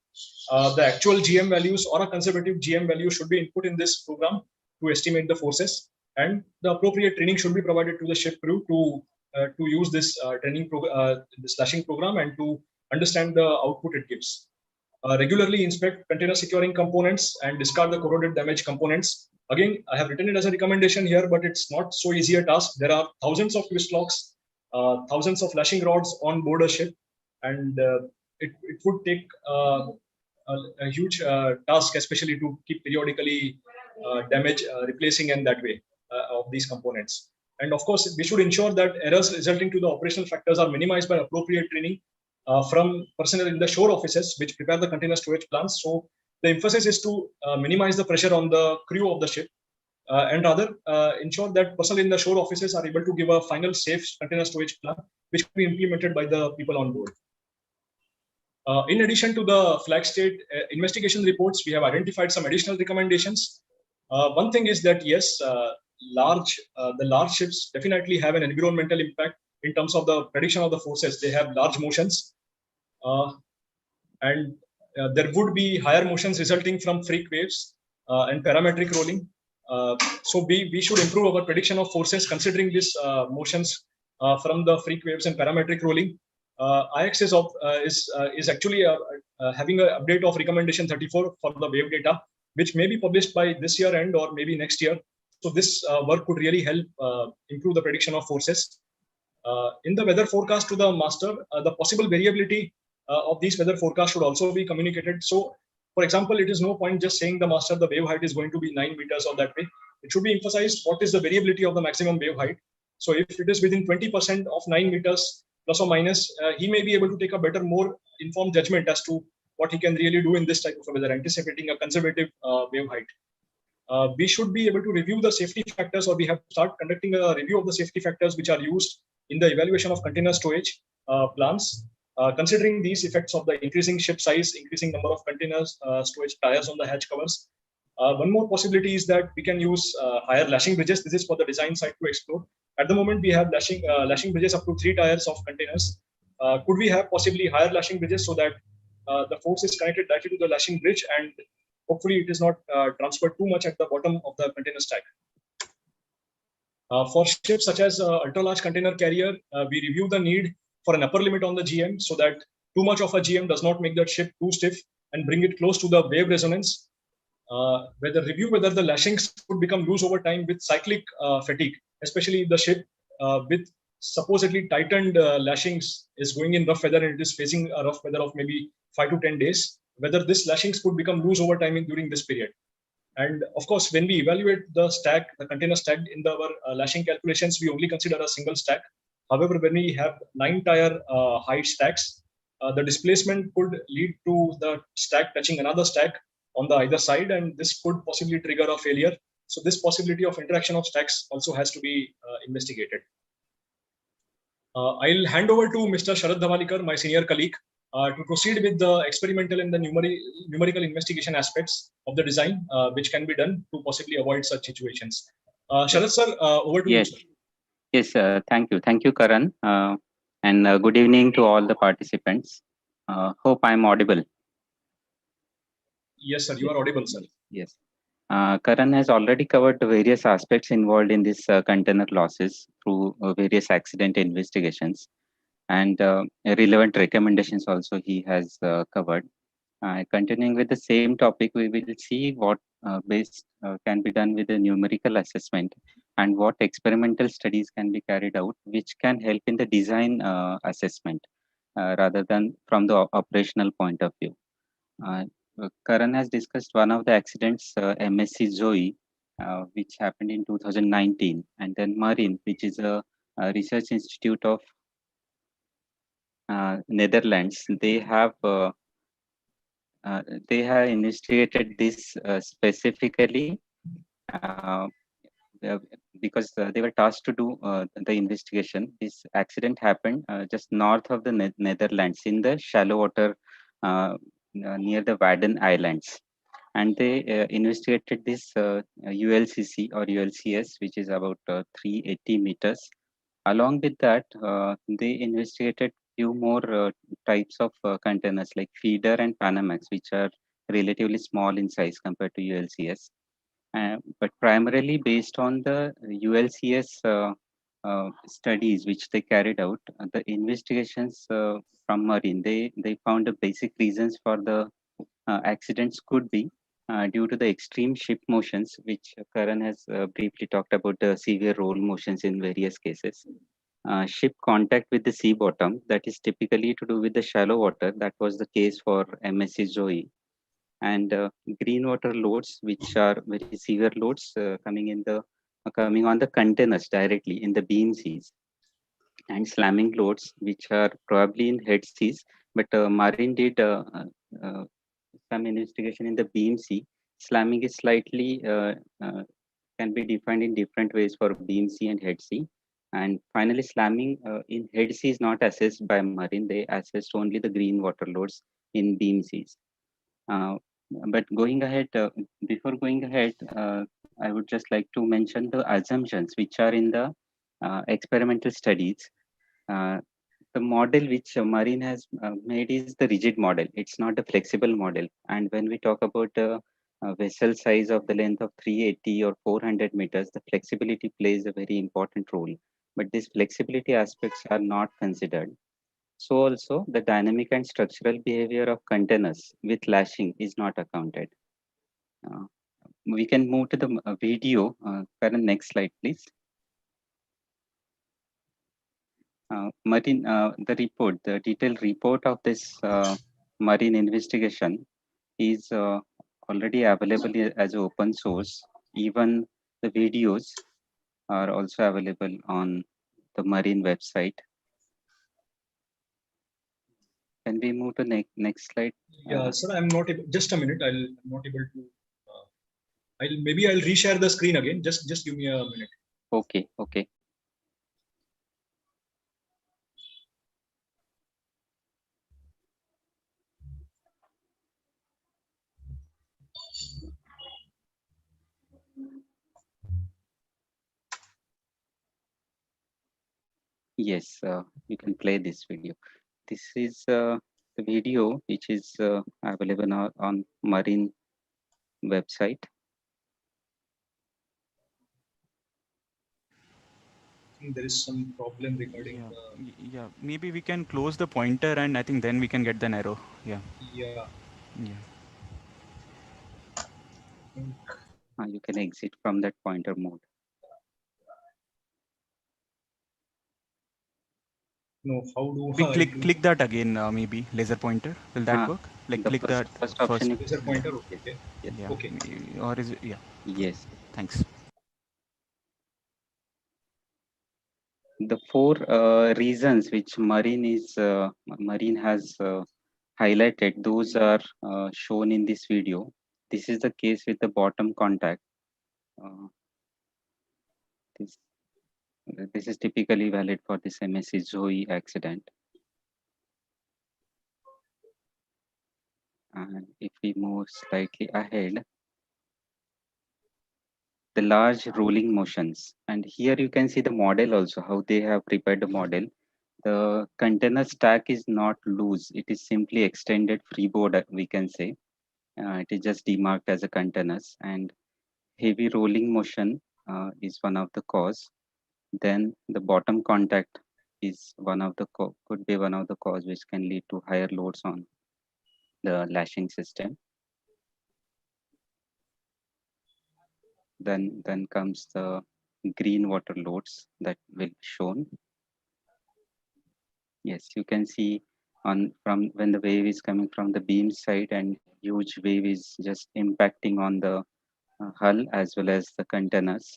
The actual GM values or a conservative GM value should be input in this program to estimate the forces, and the appropriate training should be provided to the ship crew to use this this lashing program and to understand the output it gives. Regularly inspect container securing components and discard the corroded damaged components. Again, I have written it as a recommendation here, but it's not so easy a task. There are thousands of twist locks, thousands of lashing rods on board a ship, and it would take a huge task, especially to keep periodically replacing and that way of these components. And of course, we should ensure that errors resulting to the operational factors are minimized by appropriate training from personnel in the shore offices, which prepare the container storage plans. So the emphasis is to minimize the pressure on the crew of the ship, and rather ensure that personnel in the shore offices are able to give a final safe container storage plan, which can be implemented by the people on board. In addition to the flag state investigation reports, we have identified some additional recommendations. One thing is that yes, the large ships definitely have an environmental impact in terms of the prediction of the forces. They have large motions, and there would be higher motions resulting from freak waves and parametric rolling. So we should improve our prediction of forces considering these motions from the freak waves and parametric rolling. IX is actually having an update of recommendation 34 for the wave data, which may be published by this year end or maybe next year. So this work could really help improve the prediction of forces. In the weather forecast to the master, the possible variability of these weather forecasts should also be communicated. So, for example, it is no point just saying the master the wave height is going to be 9 meters or that way. It should be emphasized what is the variability of the maximum wave height. So if it is within 20% of 9 meters plus or minus, he may be able to take a better, more informed judgment as to what he can really do in this type of weather, anticipating a conservative wave height. We should be able to review the safety factors, or we have to start conducting a review of the safety factors which are used in the evaluation of container storage plans. Considering these effects of the increasing ship size, increasing number of containers, storage tires on the hatch covers. One more possibility is that we can use higher lashing bridges. This is for the design side to explore. At the moment, we have lashing bridges up to 3 tires of containers. Could we have possibly higher lashing bridges so that the force is connected directly to the lashing bridge, and hopefully it is not transferred too much at the bottom of the container stack. For ships such as ultra-large container carrier, we review the need for an upper limit on the GM so that too much of a GM does not make that ship too stiff and bring it close to the wave resonance. Review whether the lashings could become loose over time with cyclic fatigue, especially the ship with supposedly tightened lashings is going in rough weather and it is facing a rough weather of maybe 5 to 10 days, whether this lashings could become loose over time during this period. And of course, when we evaluate the stack, the container stack in our lashing calculations, we only consider a single stack. However, when we have 9-tier height stacks, the displacement could lead to the stack touching another stack on the either side, and this could possibly trigger a failure. So this possibility of interaction of stacks also has to be investigated. I'll hand over to Mr. Sharad Dhavalikar, my senior colleague, to proceed with the experimental and the numerical investigation aspects of the design, which can be done to possibly avoid such situations. Sharad sir, over to you, sir. Yes, thank you. Thank you, Karan. And good evening to all the participants. Hope I'm audible. Yes, sir, you are audible, sir. Yes. Karan has already covered the various aspects involved in this container losses through various accident investigations, and relevant recommendations also he has covered. Continuing with the same topic, we will see what can be done with the numerical assessment and what experimental studies can be carried out, which can help in the design assessment rather than from the operational point of view. Karan has discussed one of the accidents, MSC Zoe, which happened in 2019, and then Marine, which is a research institute of Netherlands. They have investigated this specifically because they were tasked to do the investigation. This accident happened just north of the Netherlands in the shallow water near the Wadden Islands. And they investigated this ULCC or ULCS, which is about 380 meters. Along with that, they investigated few more types of containers like feeder and Panamax, which are relatively small in size compared to ULCS. But primarily based on the ULCS studies which they carried out, the investigations from Marine, they found the basic reasons for the accidents could be due to the extreme ship motions, which Karan has briefly talked about, the severe roll motions in various cases. Ship contact with the sea bottom, that is typically to do with the shallow water. That was the case for MSC Zoe. And green water loads, which are very severe loads coming on the containers directly in the beam seas, and slamming loads, which are probably in head seas. But Marine did some investigation in the beam sea. Slamming is slightly can be defined in different ways for beam sea and head sea. And finally, slamming in head sea is not assessed by Marine. They assessed only the green water loads in beam seas. But going ahead, before going ahead, I would just like to mention the assumptions which are in the experimental studies. The model which Marine has made is the rigid model. It's not a flexible model. And when we talk about the vessel size of the length of 380 or 400 meters, the flexibility plays a very important role. But these flexibility aspects are not considered. So also the dynamic and structural behavior of containers with lashing is not accounted. We can move to the video. Karan, next slide, please. Marine, the report, the detailed report of this Marine investigation is already available as open source. Even the videos are also available on the Marine website. Can we move to next slide? Yeah, sir, I'm not able, just a minute. I'm not able to. I'll reshare the screen again. Just give me a minute. Okay, okay. Yes, you can play this video. This is the video, which is available on Marine website. I think there is some problem regarding Yeah, maybe we can close the pointer, and I think then we can get the arrow. Yeah. yeah. Yeah. You can exit from that pointer mode. No, how do We I do click that again, maybe laser pointer. Will that work? Like the click that first first. option is laser pointer? Okay. yes. Yeah. Okay. Or is it? Yeah. Yes. Thanks. The four reasons which Marine has highlighted, those are shown in this video. This is the case with the bottom contact. Uh, this is typically valid for this MSC Zoe accident. And if we move slightly ahead, the large rolling motions. And here you can see the model also, how they have prepared the model. The container stack is not loose. It is simply extended freeboard, we can say. It is just demarked as a containers, and heavy rolling motion is one of the cause. Then the bottom contact is one of the could be one of the cause which can lead to higher loads on the lashing system. Then comes the green water loads that will be shown. Yes, you can see on from when the wave is coming from the beam side and huge wave is just impacting on the hull as well as the containers.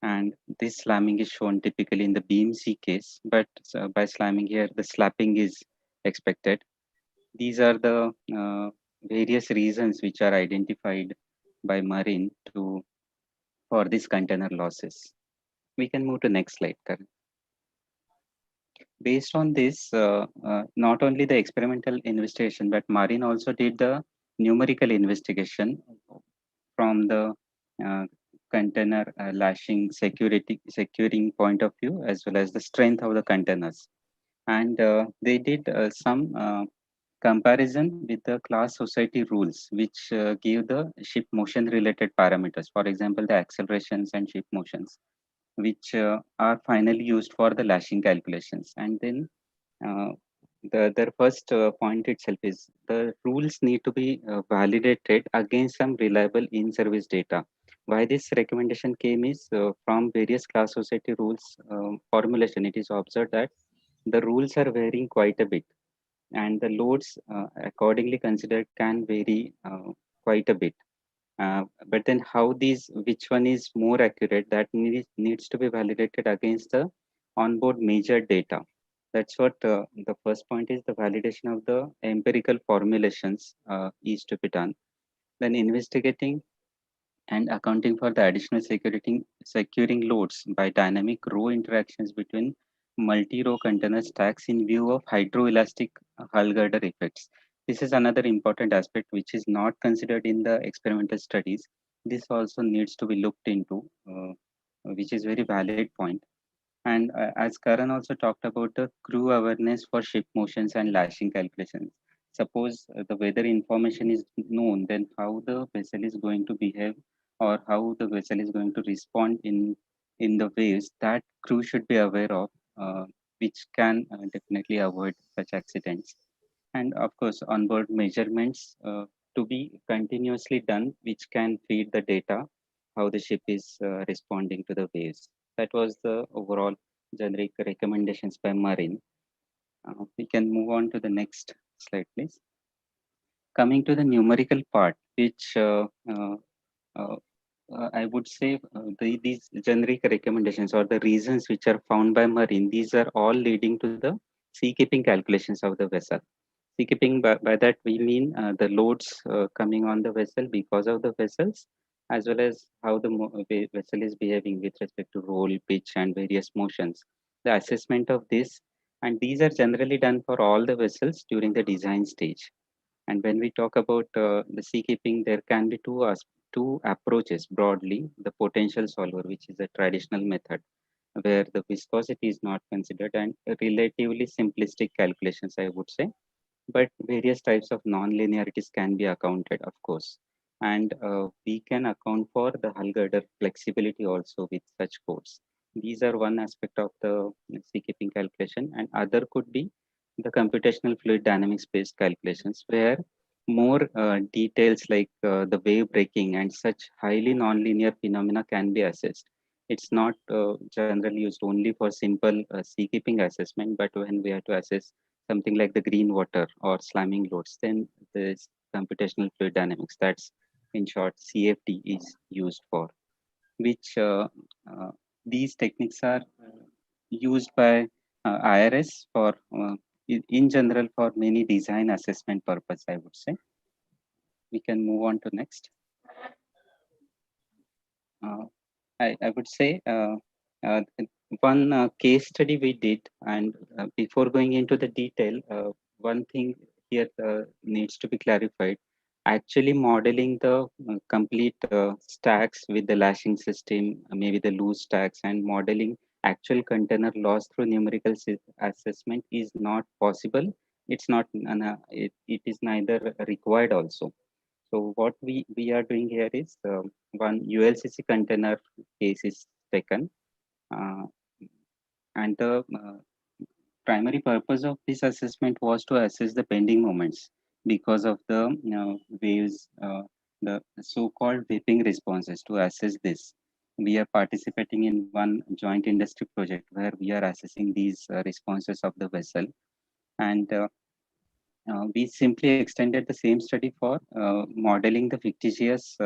And this slamming is shown typically in the beam C case, but by slamming here, the slapping is expected. These are the various reasons which are identified by Marine for these container losses. We can move to next slide, Karan. Based on this, not only the experimental investigation, but Marine also did the numerical investigation from the uh, container lashing securing point of view, as well as the strength of the containers. And they did some comparison with the class society rules, which give the ship motion related parameters. For example, the accelerations and ship motions, which are finally used for the lashing calculations. And then uh, their first point itself is the rules need to be validated against some reliable in-service data. Why this recommendation came is from various class society rules formulation. It is observed that the rules are varying quite a bit, and the loads accordingly considered can vary quite a bit. But then how which one is more accurate, that needs to be validated against the onboard major data. That's what the first point is, the validation of the empirical formulations is to be done. Then investigating and accounting for the additional securing loads by dynamic row interactions between multi-row container stacks in view of hydroelastic hull girder effects. This is another important aspect which is not considered in the experimental studies. This also needs to be looked into, which is very valid point. And as Karan also talked about the crew awareness for ship motions and lashing calculations. Suppose the weather information is known, then how the vessel is going to behave or how the vessel is going to respond in the waves, that crew should be aware of, which can definitely avoid such accidents. And of course, onboard measurements to be continuously done, which can feed the data how the ship is responding to the waves. That was the overall generic recommendations by Marine. We can move on to the next slide, please. Coming to the numerical part, which uh, I would say these generic recommendations or the reasons which are found by Marine, these are all leading to the seakeeping calculations of the vessel. Seakeeping, by that we mean the loads coming on the vessel because of the vessels, as well as how the vessel is behaving with respect to roll, pitch, and various motions. The assessment of this, and these are generally done for all the vessels during the design stage. And when we talk about the seakeeping, there can be two approaches broadly. The potential solver, which is a traditional method, where the viscosity is not considered, and relatively simplistic calculations, I would say. but various types of non-linearities can be accounted, of course. And we can account for the hull girder flexibility also with such codes. These are one aspect of the seakeeping calculation, and other could be the computational fluid dynamics based calculations, where more details like the wave breaking and such highly nonlinear phenomena can be assessed. It's not generally used only for simple seakeeping assessment, but when we have to assess something like the green water or slamming loads, then this computational fluid dynamics, that's in short CFD, is used for, which uh, these techniques are used by IRS for in general for many design assessment purpose, I would say. We can move on to next. Uh, I would say uh, one case study we did, and before going into the detail, one thing here needs to be clarified. Actually, modeling the complete stacks with the lashing system, maybe the loose stacks, and modeling actual container loss through numerical assessment is not possible. It's not. It is neither required also. So what we are doing here is one ULCC container case is taken, uh, and the primary purpose of this assessment was to assess the bending moments because of the waves, the so-called whipping responses. To assess this, we are participating in one joint industry project where we are assessing these responses of the vessel, and we simply extended the same study for modeling the fictitious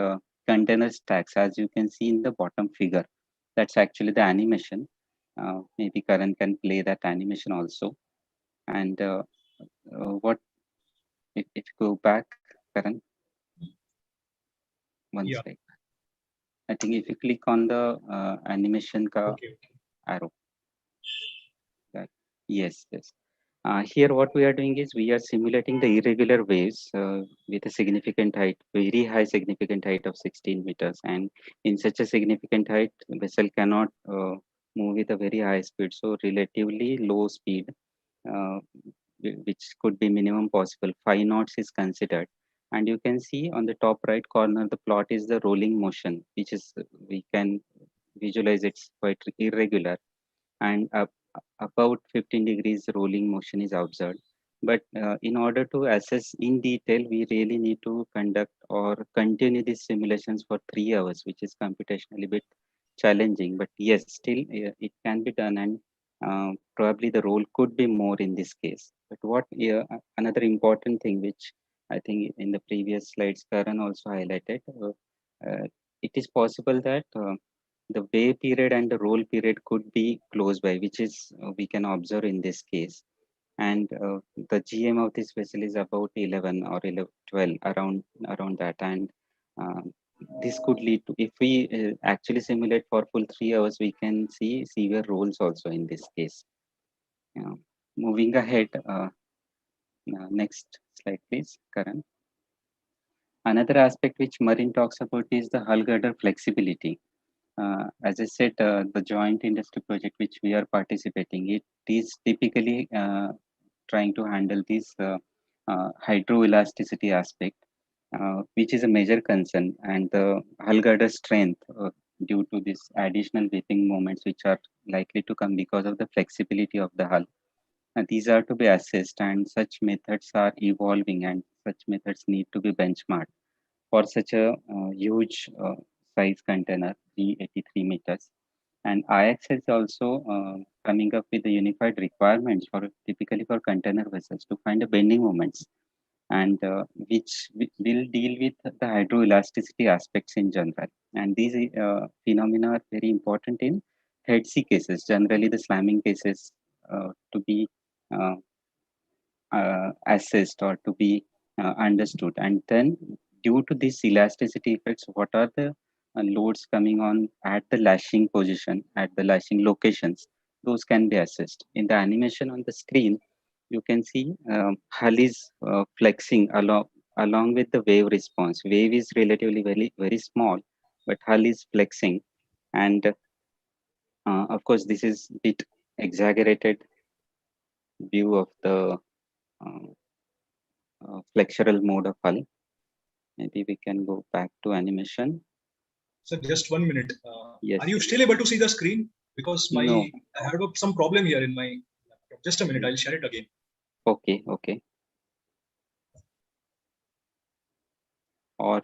container stacks, as you can see in the bottom figure. That's actually the animation. Maybe Karan can play that animation also. And what if you go back, Karan, one Yeah. slide. I think if you click on the animation ka Okay. arrow. That, yes, yes. Here, what we are doing is we are simulating the irregular waves with a significant height, very high significant height of 16 meters. And in such a significant height, the vessel cannot move with a very high speed. So relatively low speed, uh, which could be minimum possible, 5 knots is considered. And you can see on the top right corner, the plot is the rolling motion, which is, we can visualize it's quite irregular. And about 15 degrees rolling motion is observed. But in order to assess in detail, we really need to conduct or continue these simulations for 3 hours, which is computationally a bit challenging. But yes, still it can be done, and probably the role could be more in this case. But what another important thing, which I think in the previous slides, Karan also highlighted, it is possible that the wave period and the roll period could be close by, which is we can observe in this case. And the GM of this vessel is about 11 or 11, 12, around that. And this could lead to, if we actually simulate for full 3 hours, we can see severe rolls also in this case. Moving ahead, next slide, please, Karan. Another aspect which Marin talks about is the hull girder flexibility. As I said, the joint industry project which we are participating, it is typically trying to handle this hydroelasticity aspect, which is a major concern, and the hull girder strength due to this additional whipping moments which are likely to come because of the flexibility of the hull. And these are to be assessed, and such methods are evolving, and such methods need to be benchmarked for such a huge size container, 383 meters. And IX is also coming up with the unified requirements for typically for container vessels to find the bending moments, and which will deal with the hydroelasticity aspects in general. And these phenomena are very important in head sea cases, generally the slamming cases to be uh, assessed or to be understood. And then due to these elasticity effects, what are the loads coming on at the lashing position, at the lashing locations, those can be assessed. In the animation on the screen, you can see hull is flexing along with the wave response. Wave is relatively very small, but hull is flexing. And of course, this is bit exaggerated view of the uh, flexural mode of hull. Maybe we can go back to animation. So just 1 minute. Yes. Are you still able to see the screen? Because No. I have some problem here in my laptop. Just a minute, I'll share it again. Okay, okay. Or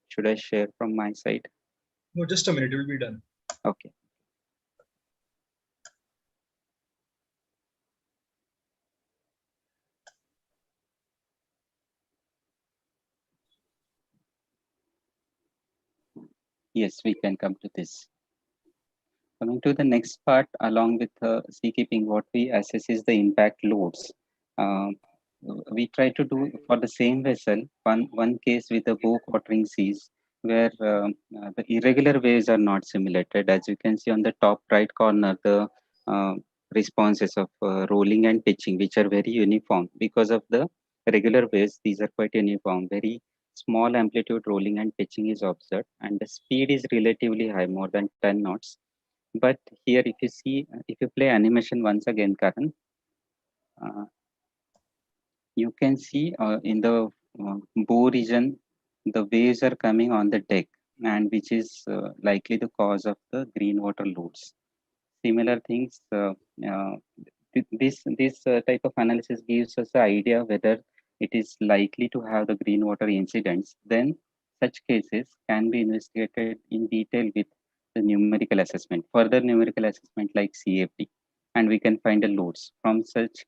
should I share from my side? No, just a minute, it will be done. Okay. Yes, we can come to this. Coming to the next part, along with seakeeping, what we assess is the impact loads. We try to do for the same vessel, one case with the bow quartering seas, where the irregular waves are not simulated. As you can see on the top right corner, the uh, responses of rolling and pitching, which are very uniform. Because of the regular waves, these are quite uniform. Very small amplitude rolling and pitching is observed, and the speed is relatively high, more than 10 knots. But here, if you see, if you play animation once again, Karan, you can see in the bow region, the waves are coming on the deck, and which is likely the cause of the green water loads. Similar things, this type of analysis gives us the idea whether it is likely to have the green water incidents. Then such cases can be investigated in detail with the numerical assessment, further numerical assessment like CFD, and we can find the loads. From such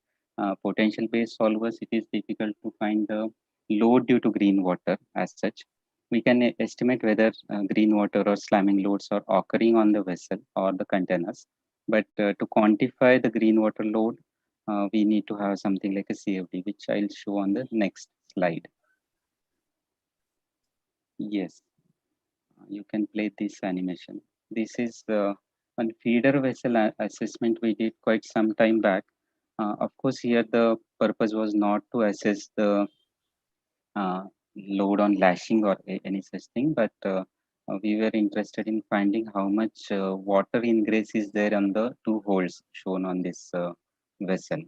potential based solvers, it is difficult to find the load due to green water as such. We can estimate whether green water or slamming loads are occurring on the vessel or the containers. But to quantify the green water load, we need to have something like a CFD, which I'll show on the next slide. Yes, you can play this animation. This is one feeder vessel assessment we did quite some time back. Of course, here the purpose was not to assess the uh, load on lashing or any such thing, but we were interested in finding how much water ingress is there on the two holes shown on this vessel.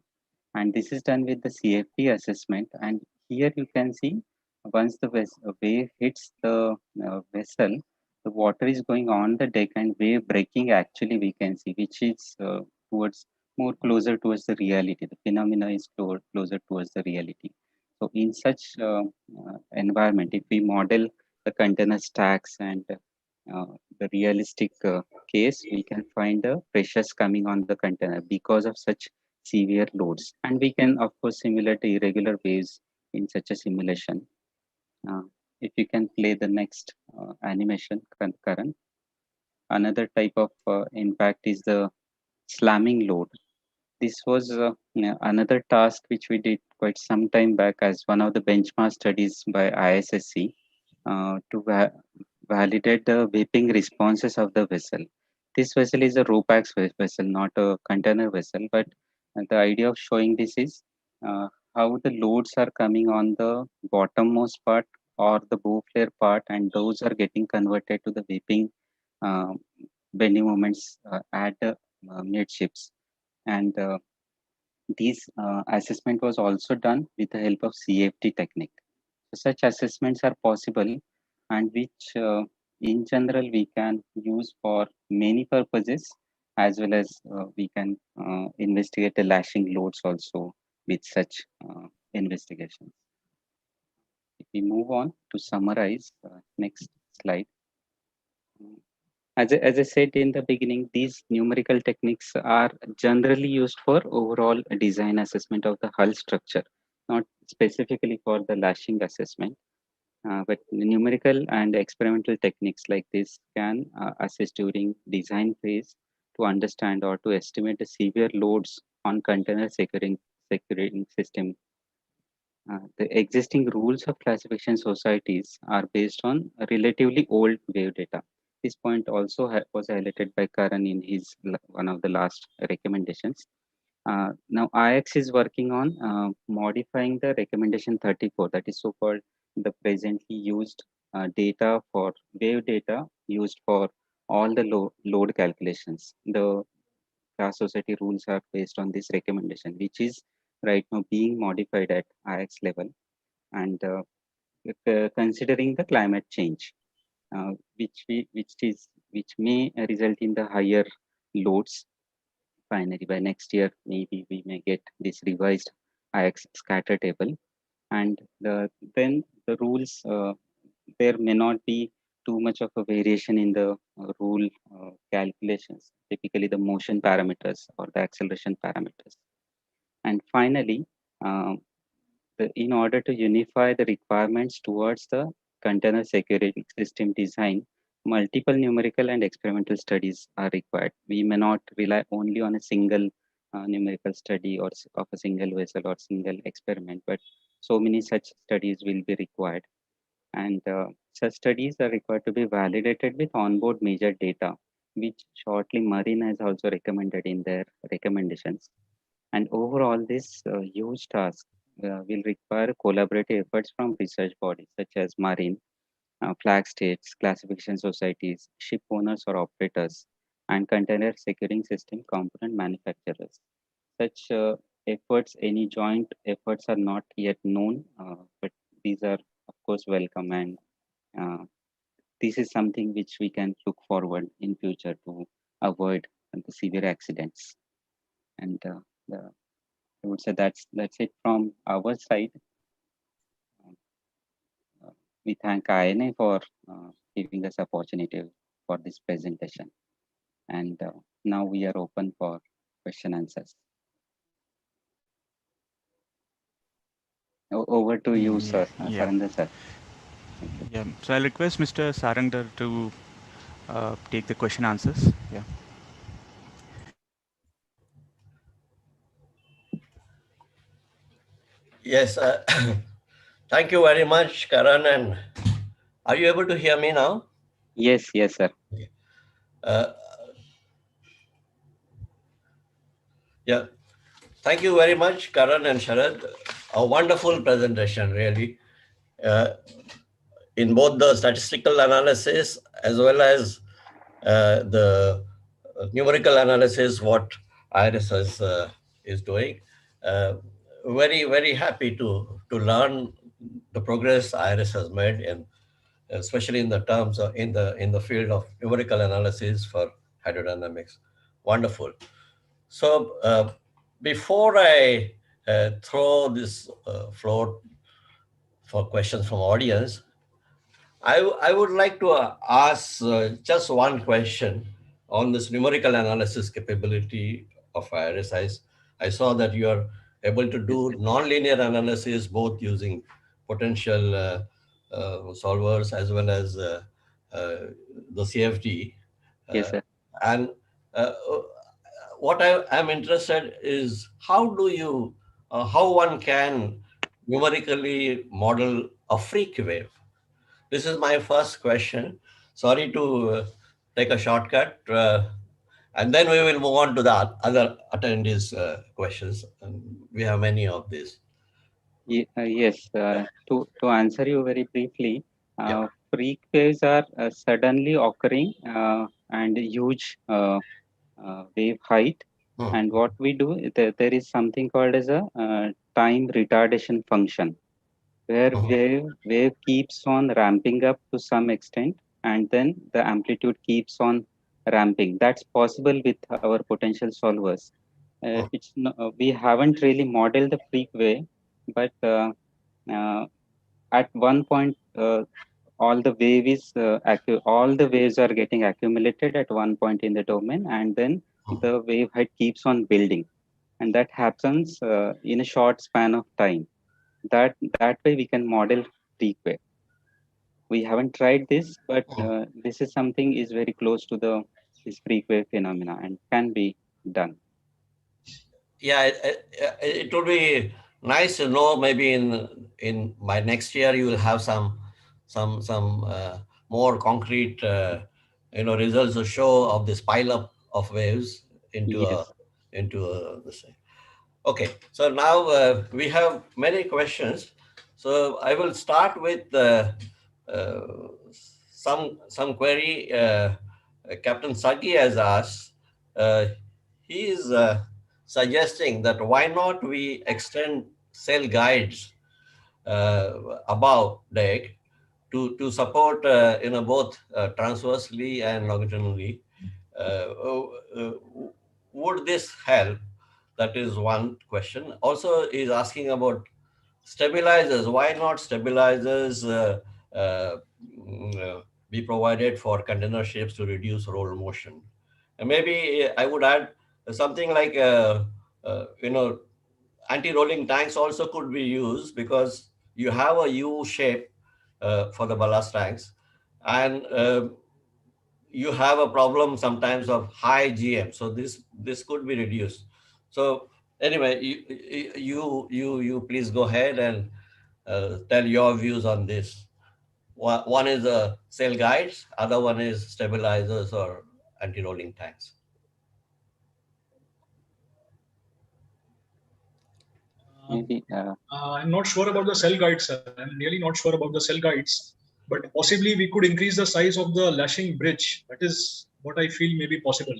And this is done with the CFD assessment. And here you can see once the wave hits the vessel, the water is going on the deck and wave breaking actually we can see, which is towards more closer towards the reality. The phenomena is closer towards the reality. So in such environment, if we model the container stacks and the realistic case, we can find the pressures coming on the container because of such severe loads. And we can, of course, simulate irregular waves in such a simulation. If you can play the next animation, Karan. Another type of impact is the slamming load. This was another task which we did quite some time back as one of the benchmark studies by ISSC to validate the whipping responses of the vessel. This vessel is a RoPax vessel, not a container vessel, but the idea of showing this is how the loads are coming on the bottommost part or the bow flare part, and those are getting converted to the whipping uh, bending moments at the midships. And this assessment was also done with the help of CFD technique. So such assessments are possible, and which in general we can use for many purposes, as well as we can investigate the lashing loads also with such investigations. If we move on to summarize, next slide. As I said in the beginning, these numerical techniques are generally used for overall design assessment of the hull structure, not specifically for the lashing assessment. But numerical and experimental techniques like this can assist during design phase to understand or to estimate the severe loads on container securing system. The existing rules of classification societies are based on relatively old wave data. This point also was highlighted by Karan in his one of the last recommendations. Now IX is working on modifying the recommendation 34, that is so-called the presently used data for wave data used for all the load calculations. The class society rules are based on this recommendation, which is right now being modified at IX level. and considering the climate change, which may result in the higher loads. Finally, by next year, maybe we may get this revised IX scatter table, and then the rules, there may not be too much of a variation in the rule calculations, typically the motion parameters or the acceleration parameters. And finally, in order to unify the requirements towards the container security system design, multiple numerical and experimental studies are required. We may not rely only on a single numerical study or of a single vessel or single experiment, but so many such studies will be required. And such studies are required to be validated with onboard measure data, which shortly Marine has also recommended in their recommendations. And overall, this huge task will require collaborative efforts from research bodies such as Marine, flag states, classification societies, ship owners or operators, and container securing system component manufacturers. Such efforts, any joint efforts are not yet known, but these are of course welcome, and this is something which we can look forward in future to avoid the severe accidents. And I would say that's it from our side. We thank INA for giving us opportunity for this presentation. And now we are open for question answers. Over to you, sir. Yeah. Saranga, sir. Yeah. So I'll request Mr. Sarangdar to take the question answers. Yeah. Yes, thank you very much, Karan. And are you able to hear me now? Yes, sir. Yeah, thank you very much, Karan and Sharad. A wonderful presentation, really, in both the statistical analysis as well as the numerical analysis, what IRIS is doing. Very, very happy to learn the progress IRIS has made, and especially in the terms of in the field of numerical analysis for hydrodynamics. Wonderful. So before I throw this floor for questions from audience, I would like to ask just one question on this numerical analysis capability of IRIS. I saw that you are able to do nonlinear analysis both using potential solvers as well as the CFD. Yes, sir. And what I am interested is how one can numerically model a freak wave? This is my first question. Sorry to take a shortcut, and then we will move on to the other attendees' questions. And we have many of these. Yes. To answer you very briefly, Yeah. freak waves are suddenly occurring and huge wave height. And what we do, there is something called as a time retardation function, where wave keeps on ramping up to some extent, and then the amplitude keeps on ramping. That's possible with our potential solvers. It's we haven't really modeled the freak wave, but at one point, all the waves are getting accumulated at one point in the domain, and then the wave height keeps on building, and that happens in a short span of time. That way we can model freak wave. We haven't tried this, but this is something is very close to this freak wave phenomena and can be done. Yeah, it will be nice to know. Maybe in by next year you will have some more concrete results to show of this pile up of waves into the same. Okay, so now we have many questions. So I will start with some query Captain Sagi has asked. He is suggesting that why not we extend sail guides above deck to support both transversely and longitudinally. Would this help? That is one question. Also is asking about stabilizers. Why not stabilizers be provided for container ships to reduce roll motion? And maybe I would add something like anti-rolling tanks also could be used, because you have a U shape for the ballast tanks, and you have a problem sometimes of high GM. So this could be reduced. So anyway, you please go ahead and tell your views on this. One is sail guides, other one is stabilizers or anti-rolling tanks. Maybe. I'm not sure about the cell guides, sir. I'm really not sure about the cell guides, but possibly we could increase the size of the lashing bridge. That is what I feel may be possible.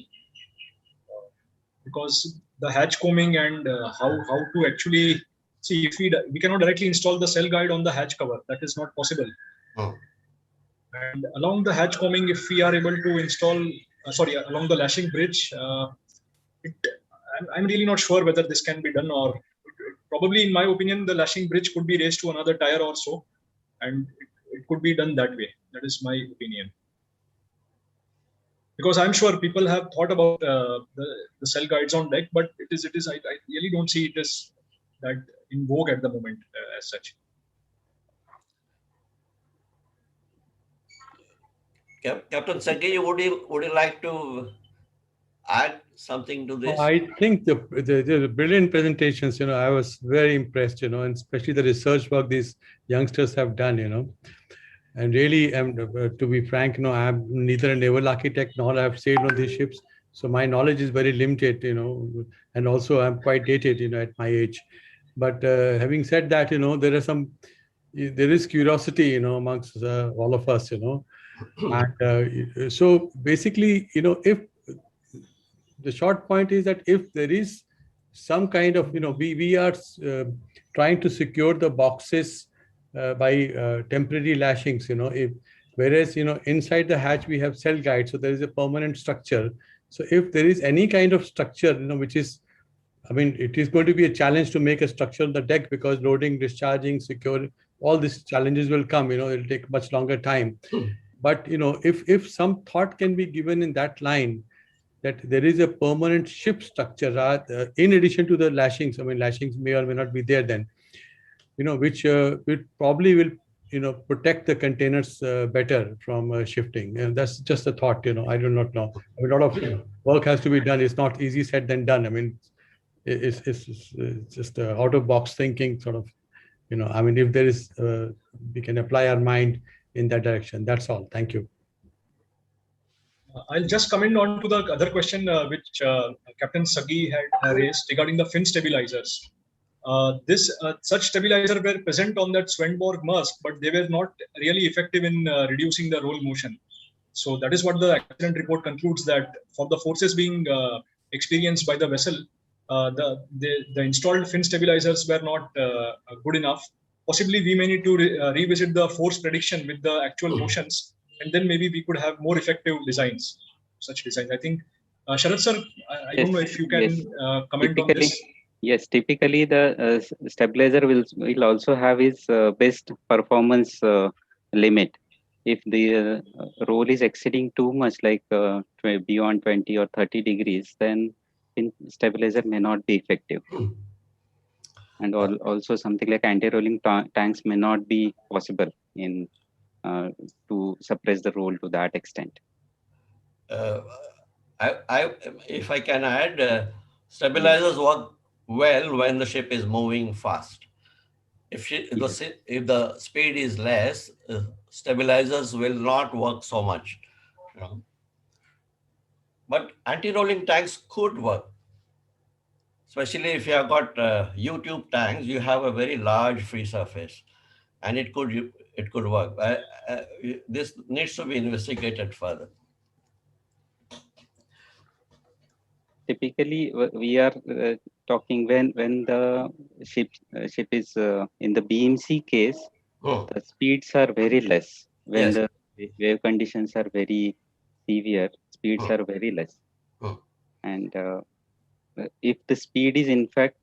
Because the hatch combing and how to actually see, if we cannot directly install the cell guide on the hatch cover, that is not possible. Oh. And along the hatch combing, if we are able to install, along the lashing bridge, I'm really not sure whether this can be done, or probably, in my opinion, the lashing bridge could be raised to another tire or so, and it could be done that way. That is my opinion. Because I'm sure people have thought about the cell guides on deck, but it is. I really don't see it as that in vogue at the moment as such. Captain Sagi, would you like to add something to this? I think the brilliant presentations. I was very impressed. And especially the research work these youngsters have done. And really, to be frank, I'm neither a naval architect nor I've sailed on these ships, so my knowledge is very limited. And also I'm quite dated, at my age. But having said that, there is curiosity, amongst all of us, and so basically, if the short point is that if there is some kind of, we are trying to secure the boxes by temporary lashings, whereas, inside the hatch we have cell guides, so there is a permanent structure. So if there is any kind of structure, which is, it is going to be a challenge to make a structure on the deck, because loading, discharging, secure, all these challenges will come, it'll take much longer time. But, if some thought can be given in that line, that there is a permanent ship structure in addition to the lashings, lashings may or may not be there then, which probably will, protect the containers better from shifting. And that's just a thought, I do not know. A lot of work has to be done. It's not easy said than done. It's just out of box thinking sort of, if there is, we can apply our mind in that direction. That's all. Thank you. I'll just comment on to the other question which Captain Sagi had raised regarding the fin stabilizers. Such stabilizers were present on that Swedenborg Maersk, but they were not really effective in reducing the roll motion. So that is what the accident report concludes, that for the forces being experienced by the vessel, the installed fin stabilizers were not good enough. Possibly we may need to revisit the force prediction with the actual motions, and then maybe we could have more effective designs, such designs. I think, Sharad sir, I don't know if you can comment on this. Yes, typically the stabilizer will also have its best performance limit. If the roll is exceeding too much, like beyond 20 or 30 degrees, then stabilizer may not be effective. And also something like anti-rolling tanks may not be possible in to suppress the roll to that extent. If I can add, stabilizers work well when the ship is moving fast. If the speed is less, stabilizers will not work so much. But anti-rolling tanks could work, especially if you have got U-tube tanks. You have a very large free surface, and it could work. This needs to be investigated further. Typically, we are talking when the ship is in the BMC case, Hmm. the speeds are very less. When Yes. the wave conditions are very severe, speeds Hmm. are very less. Hmm. And if the speed is in fact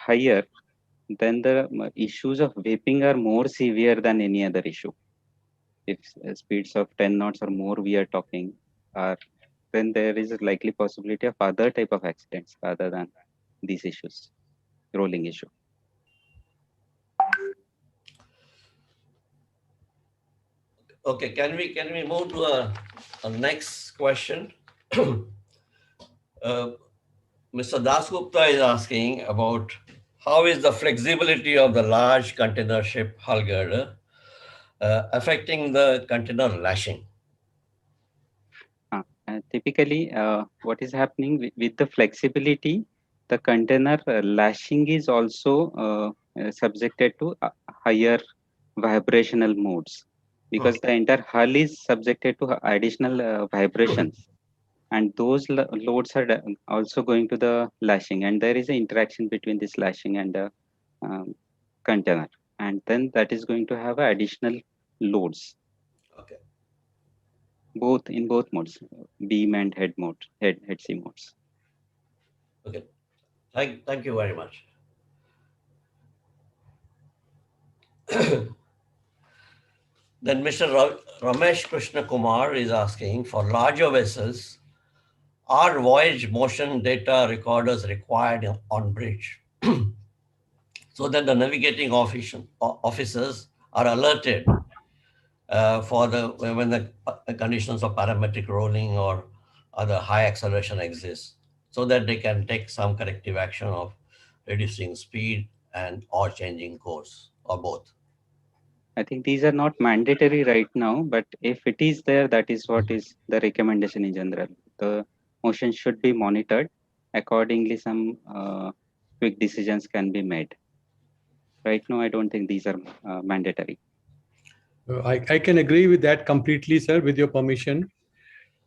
higher, then the issues of vaping are more severe than any other issue. If speeds of 10 knots or more we are talking, are then there is a likely possibility of other type of accidents rather than these issues, rolling issue. Okay, can we move to a next question? Mr. Dasgupta is asking about how is the flexibility of the large container ship hull girder affecting the container lashing? Typically, what is happening with the flexibility, the container lashing is also subjected to higher vibrational modes, because the entire hull is subjected to additional vibrations, and those loads are also going to the lashing, and there is an interaction between this lashing and the um, container, and then that is going to have additional loads, Okay. both in both modes, beam and head mode, head C modes. Okay. Thank you very much. Then Mr. Ramesh Krishna Kumar is asking, for larger vessels, are voyage motion data recorders required on bridge so that the navigating officers are alerted for when the conditions of parametric rolling or other high acceleration exists, so that they can take some corrective action of reducing speed and or changing course or both? I think these are not mandatory right now, but if it is there, that is what is the recommendation in general. The motion should be monitored. Accordingly, some quick decisions can be made. Right now, I don't think these are mandatory. I can agree with that completely, sir, with your permission,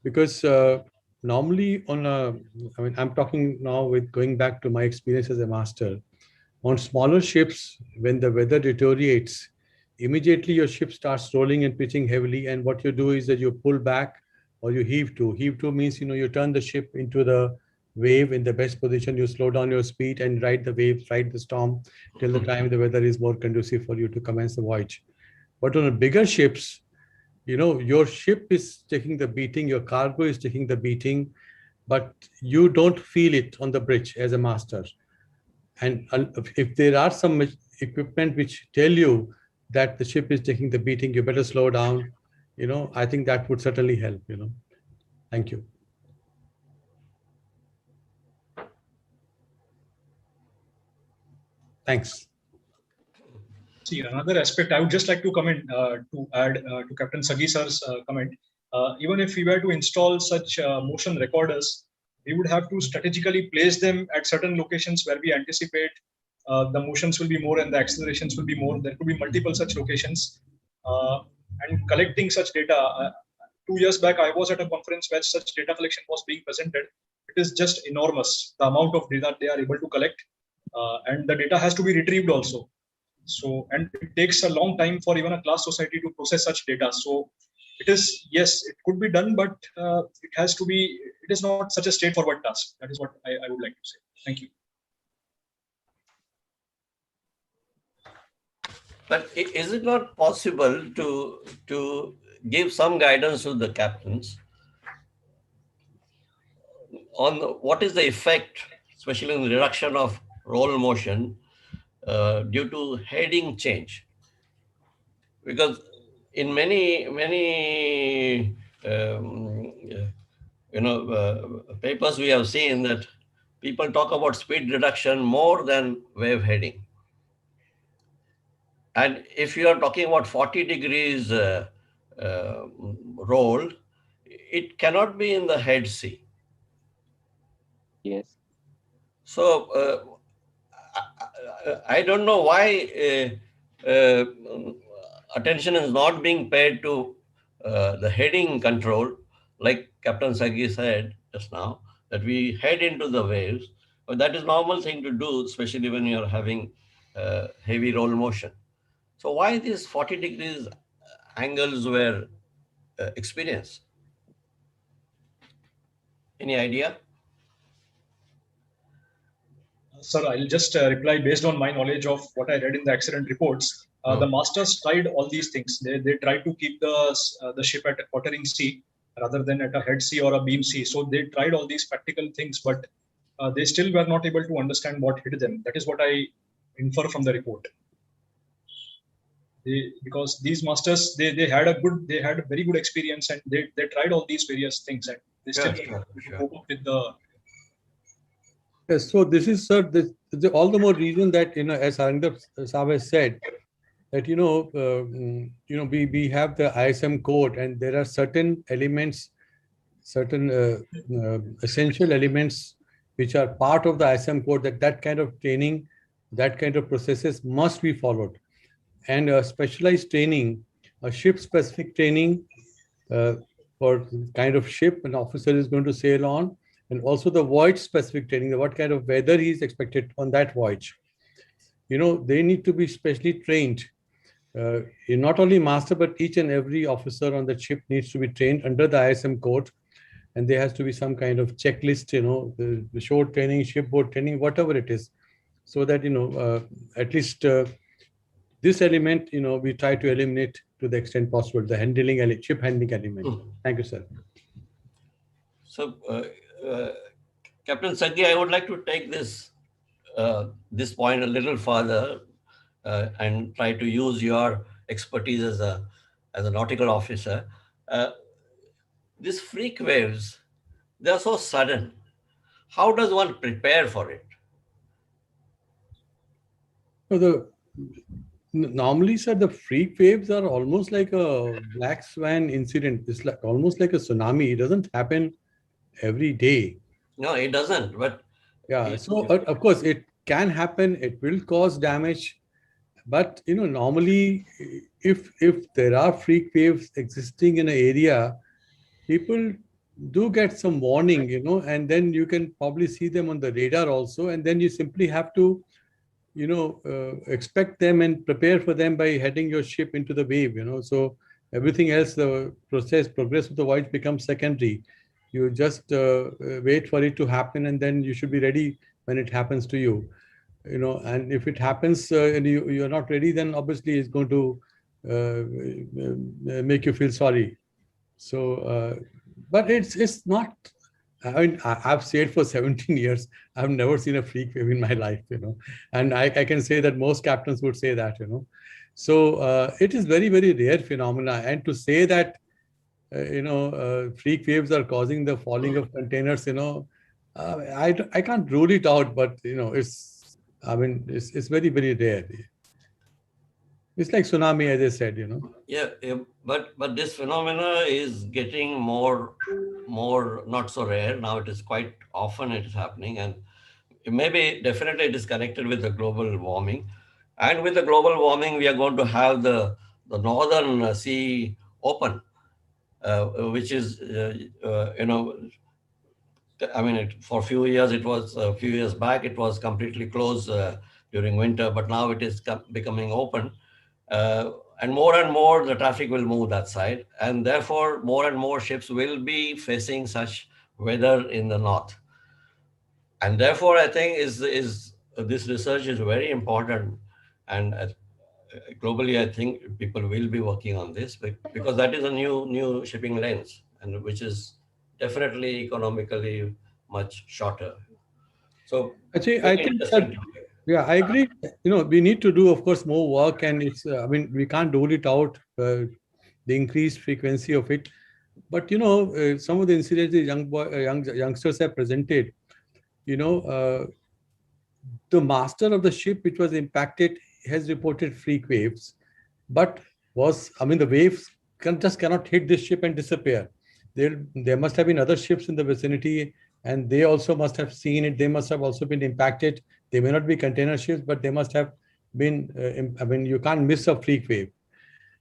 because normally I'm talking now with going back to my experience as a master. On smaller ships, when the weather deteriorates, immediately your ship starts rolling and pitching heavily. And what you do is that you pull back or you heave to. Heave to means, you turn the ship into the wave in the best position. You slow down your speed and ride the waves, ride the storm till the time the weather is more conducive for you to commence the voyage. But on a bigger ships, your ship is taking the beating, your cargo is taking the beating, but you don't feel it on the bridge as a master. And if there are some equipment which tell you that the ship is taking the beating, you better slow down. I think that would certainly help. Thank you. Thanks. See, another aspect I would just like to comment to add to Captain Sagi sir's comment. Even if we were to install such motion recorders, we would have to strategically place them at certain locations where we anticipate the motions will be more and the accelerations will be more. There could be multiple such locations. And collecting such data, 2 years back, I was at a conference where such data collection was being presented. It is just enormous, the amount of data they are able to collect. And the data has to be retrieved also. So, and it takes a long time for even a class society to process such data. So it is, yes, it could be done, but it is not such a straightforward task. That is what I would like to say. Thank you. But is it not possible to give some guidance to the captains on what is the effect, especially in the reduction of roll motion due to heading change? Because in many papers we have seen that people talk about speed reduction more than wave heading. And if you are talking about 40 degrees roll, it cannot be in the head C. Yes. So I don't know why attention is not being paid to the heading control, like Captain Sagi said just now, that we head into the waves But that is normal thing to do, especially when you're having heavy roll motion. So why these 40 degrees angles were experienced? Any idea? Sir, I'll just reply based on my knowledge of what I read in the accident reports. The masters tried all these things. They tried to keep the ship at a quartering sea rather than at a head sea or a beam sea. So they tried all these practical things, but they still were not able to understand what hit them. That is what I infer from the report. Because these masters, they had a very good experience, and they tried all these various things, and they still were able to cope up with the. Yes, so this is, sir, all the more reason that, as Sarangdar Saab has said, that, we have the ISM code, and there are certain elements, certain essential elements which are part of the ISM code, that kind of training, that kind of processes must be followed. And specialized training, a ship-specific training for kind of ship an officer is going to sail on, and also the voyage-specific training, what kind of weather he is expected on that voyage. They need to be specially trained. Not only master, but each and every officer on the ship needs to be trained under the ISM code, and there has to be some kind of checklist, the shore training, shipboard training, whatever it is, so that, at least this element, we try to eliminate to the extent possible, the ship handling element. Thank you, sir. So, Captain Saggi, I would like to take this point a little further and try to use your expertise as a nautical officer. These freak waves, they are so sudden. How does one prepare for it? Normally, sir, the freak waves are almost like a black swan incident. It's like almost like a tsunami. It doesn't happen every day. No, it doesn't. But yeah, so of course it can happen. It will cause damage. But normally, if there are freak waves existing in an area, people do get some warning, and then you can probably see them on the radar also, and then you simply have to expect them and prepare for them by heading your ship into the wave, so everything else, the progress of the voyage becomes secondary. You just wait for it to happen, and then you should be ready when it happens to you, and if it happens and you're not ready, then obviously it's going to make you feel sorry. So, but it's not, I mean, I've sailed for 17 years. I've never seen a freak wave in my life, and I can say that most captains would say that, So it is very, very rare phenomena. And to say that, freak waves are causing the falling of containers, I can't rule it out, but, it's very, very rare. It's like tsunami, as I said, Yeah, but this phenomena is getting more not so rare. Now it is quite often it is happening, and maybe definitely it is connected with the global warming. And with the global warming, we are going to have the northern sea open, which is, for a few years back, it was completely closed during winter, but now it is becoming open. And more the traffic will move that side, and therefore more and more ships will be facing such weather in the north. And therefore, I think this research is very important, and globally, I think people will be working on this because that is a new shipping lanes, and which is definitely economically much shorter. So actually, I think that, yeah, I agree. We need to do, of course, more work, and it's, we can't rule it out, the increased frequency of it. But, some of the incidents the youngsters have presented, the master of the ship which was impacted has reported freak waves, but the waves just cannot hit this ship and disappear. There must have been other ships in the vicinity, and they also must have seen it. They must have also been impacted. They may not be container ships, but they must have been, you can't miss a freak wave.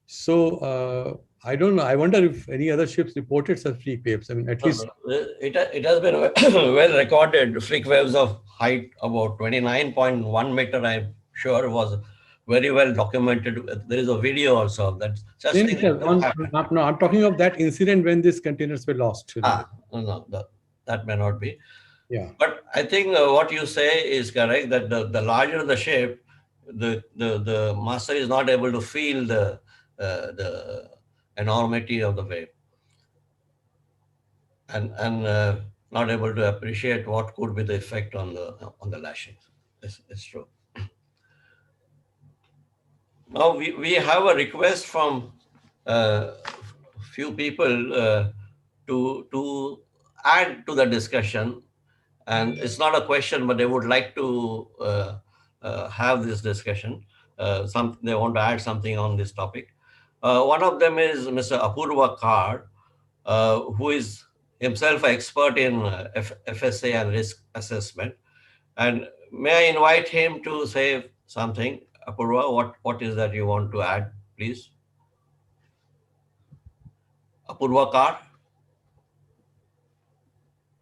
So I don't know. I wonder if any other ships reported such freak waves. I mean, at least. It has been well recorded. Freak waves of height about 29.1 meter, I'm sure, was very well documented. There is a video also of that. Such things don't happen. No, I'm talking of that incident when these containers were lost. No, that may not be. Yeah. But I think what you say is correct, that the larger the ship, the master is not able to feel the enormity of the wave, and not able to appreciate what could be the effect on the lashings. It's true. Now we have a request from few people to add to the discussion, and it's not a question, but they would like to have this discussion. They want to add something on this topic. One of them is Mr. Apurva Kar, who is himself an expert in FSA and risk assessment. And may I invite him to say something? Apurva, what is that you want to add, please? Apurva Kar?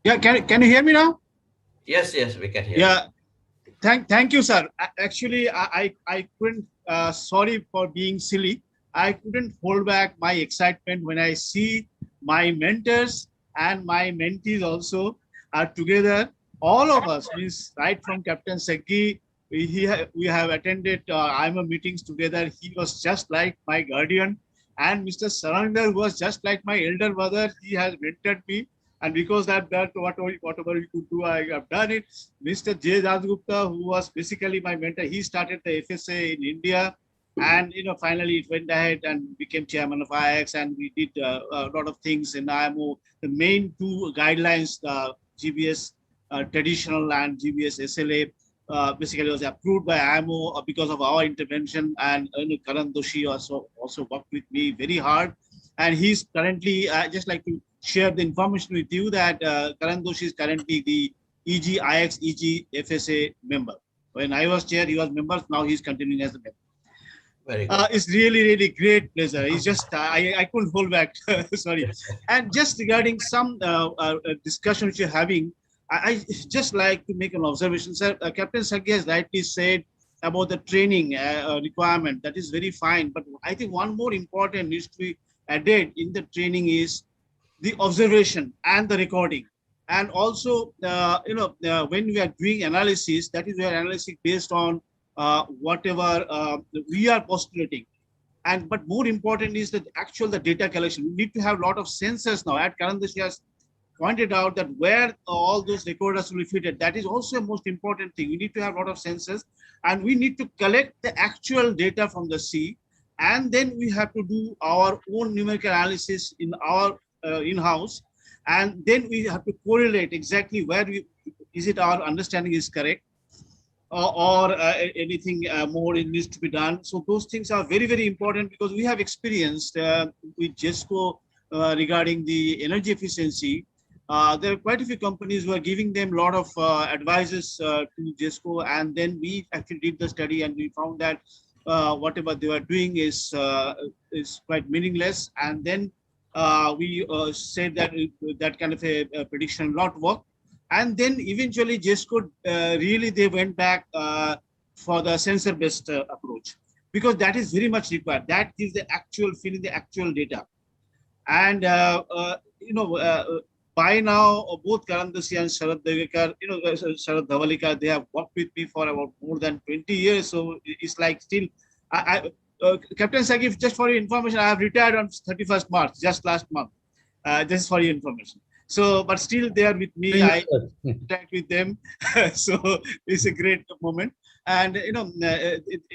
Yeah, can you hear me now? Yes, we can hear. Yeah, thank you, sir. Actually, I couldn't. Sorry for being silly. I couldn't hold back my excitement when I see my mentors and my mentees also are together. All of us, means right from Captain Seggi, we have attended IMO meetings together. He was just like my guardian, and Mr. Sarandar was just like my elder brother. He has mentored me. And because that whatever we could do, I have done it. Mr. J. Dasgupta, who was basically my mentor, he started the FSA in India, and finally it went ahead and became chairman of IX, and we did a lot of things in IMO. The main two guidelines, GBS traditional and GBS SLA, basically was approved by IMO because of our intervention, and Karan Doshi also worked with me very hard, and he's currently just like to share the information with you that Karan Doshi is currently the EG IX EG FSA member. When I was chair, he was member. Now he's continuing as a member. Very good. It's really great pleasure. It's just I couldn't hold back. Sorry. And just regarding some discussion which you're having, I just like to make an observation, sir. Captain Seggi has rightly said about the training requirement. That is very fine. But I think one more important needs to be added in the training is the observation and the recording. And also, when we are doing analysis, that is, we are analyzing based on whatever we are postulating. But more important is the data collection. We need to have a lot of sensors now. At Karan Doshi has pointed out that where all those recorders will be fitted, that is also a most important thing. We need to have a lot of sensors, and we need to collect the actual data from the sea, and then we have to do our own numerical analysis in our in-house, and then we have to correlate exactly where is it our understanding is correct, or anything more it needs to be done. So those things are very important, because we have experienced with JESCO regarding the energy efficiency. There are quite a few companies who are giving them a lot of advices to JESCO, and then we actually did the study and we found that whatever they were doing is quite meaningless. And then we said that that kind of a prediction will not work. And then eventually JESCO really they went back for the sensor-based approach, because that is very much required. That gives the actual feeling, the actual data. And by now both Karan Doshi and Sharad Dhawalikar, they have worked with me for about more than 20 years. So it's like still, Captain Seggi, just for your information, I have retired on 31st March, just last month. Just for your information. So, but still they are with me. I interact with them. So it's a great moment. And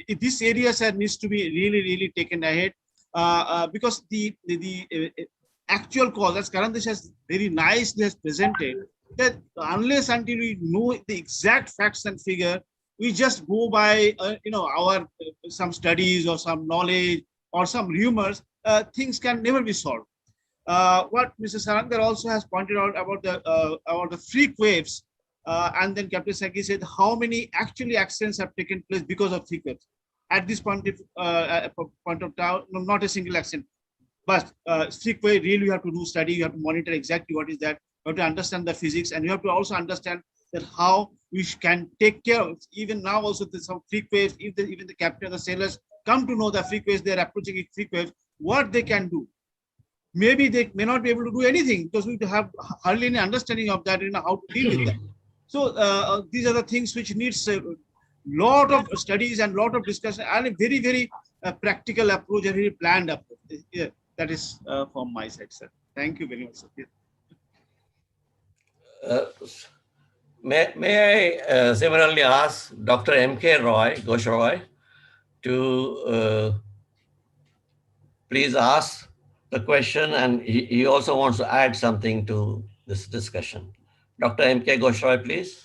these areas needs to be really taken ahead, because the actual cause, as Karan Doshi has very nicely has presented, that unless until we know the exact facts and figure, we just go by our some studies or some knowledge or some rumors, things can never be solved. What Mr. Sarandar also has pointed out about the freak waves, and then Captain Seggi said how many actually accidents have taken place because of freak waves. At this point of time, not a single accident. But Sequay, really you have to do study, you have to monitor exactly what is that, you have to understand the physics, and you have to also understand that how we can take care of, even now also there's some frequencies, if even the captain, the sailors come to know the frequencies, they're approaching frequencies, what they can do. Maybe they may not be able to do anything because we have hardly any understanding of that, how to deal with that. So these are the things which needs a lot of studies and lot of discussion and a very, very practical approach, a very planned approach. Yeah, that is from my side, sir. Thank you very much, sir. May I similarly ask Dr. M.K. Ghosh Roy, to please ask the question, and he also wants to add something to this discussion. Dr. M.K. Ghosh Roy, please.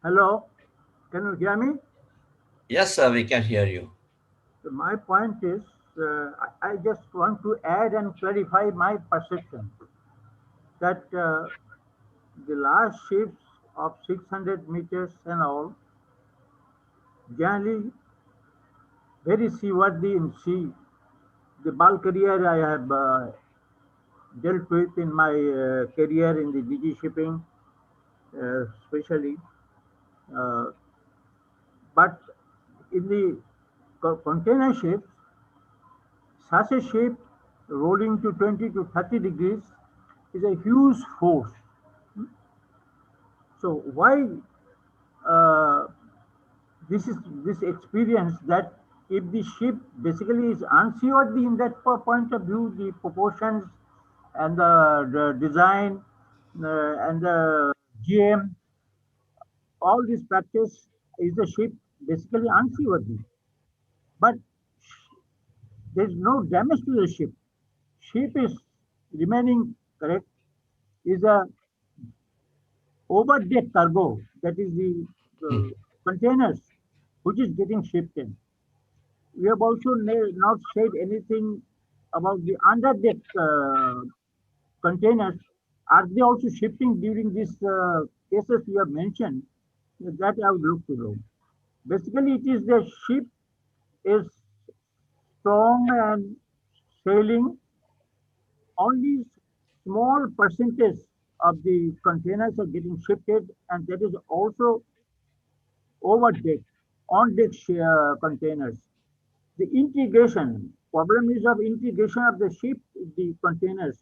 Hello, can you hear me? Yes, sir, we can hear you. So my point is, I just want to add and clarify my perception that the last ships of 600 meters and all, generally very seaworthy in sea. The bulk career I have dealt with in my career in the DG shipping, especially. But in the container ships, such a ship rolling to 20 to 30 degrees is a huge force. So why this experience that if the ship basically is unseaworthy in that point of view, the proportions and the design and the GM, all these factors is the ship basically unseaworthy. But there is no damage to the ship. Ship is remaining correct. Is a overdeck cargo, that is the containers, which is getting shipped in. We have also not said anything about the underdeck containers. Are they also shifting during these cases you have mentioned? That I would look to know. Basically, it is the ship is strong and sailing. Only small percentage of the containers are getting shifted, and that is also over deck, on deck containers. The integration problem is of integration of the ship, the containers.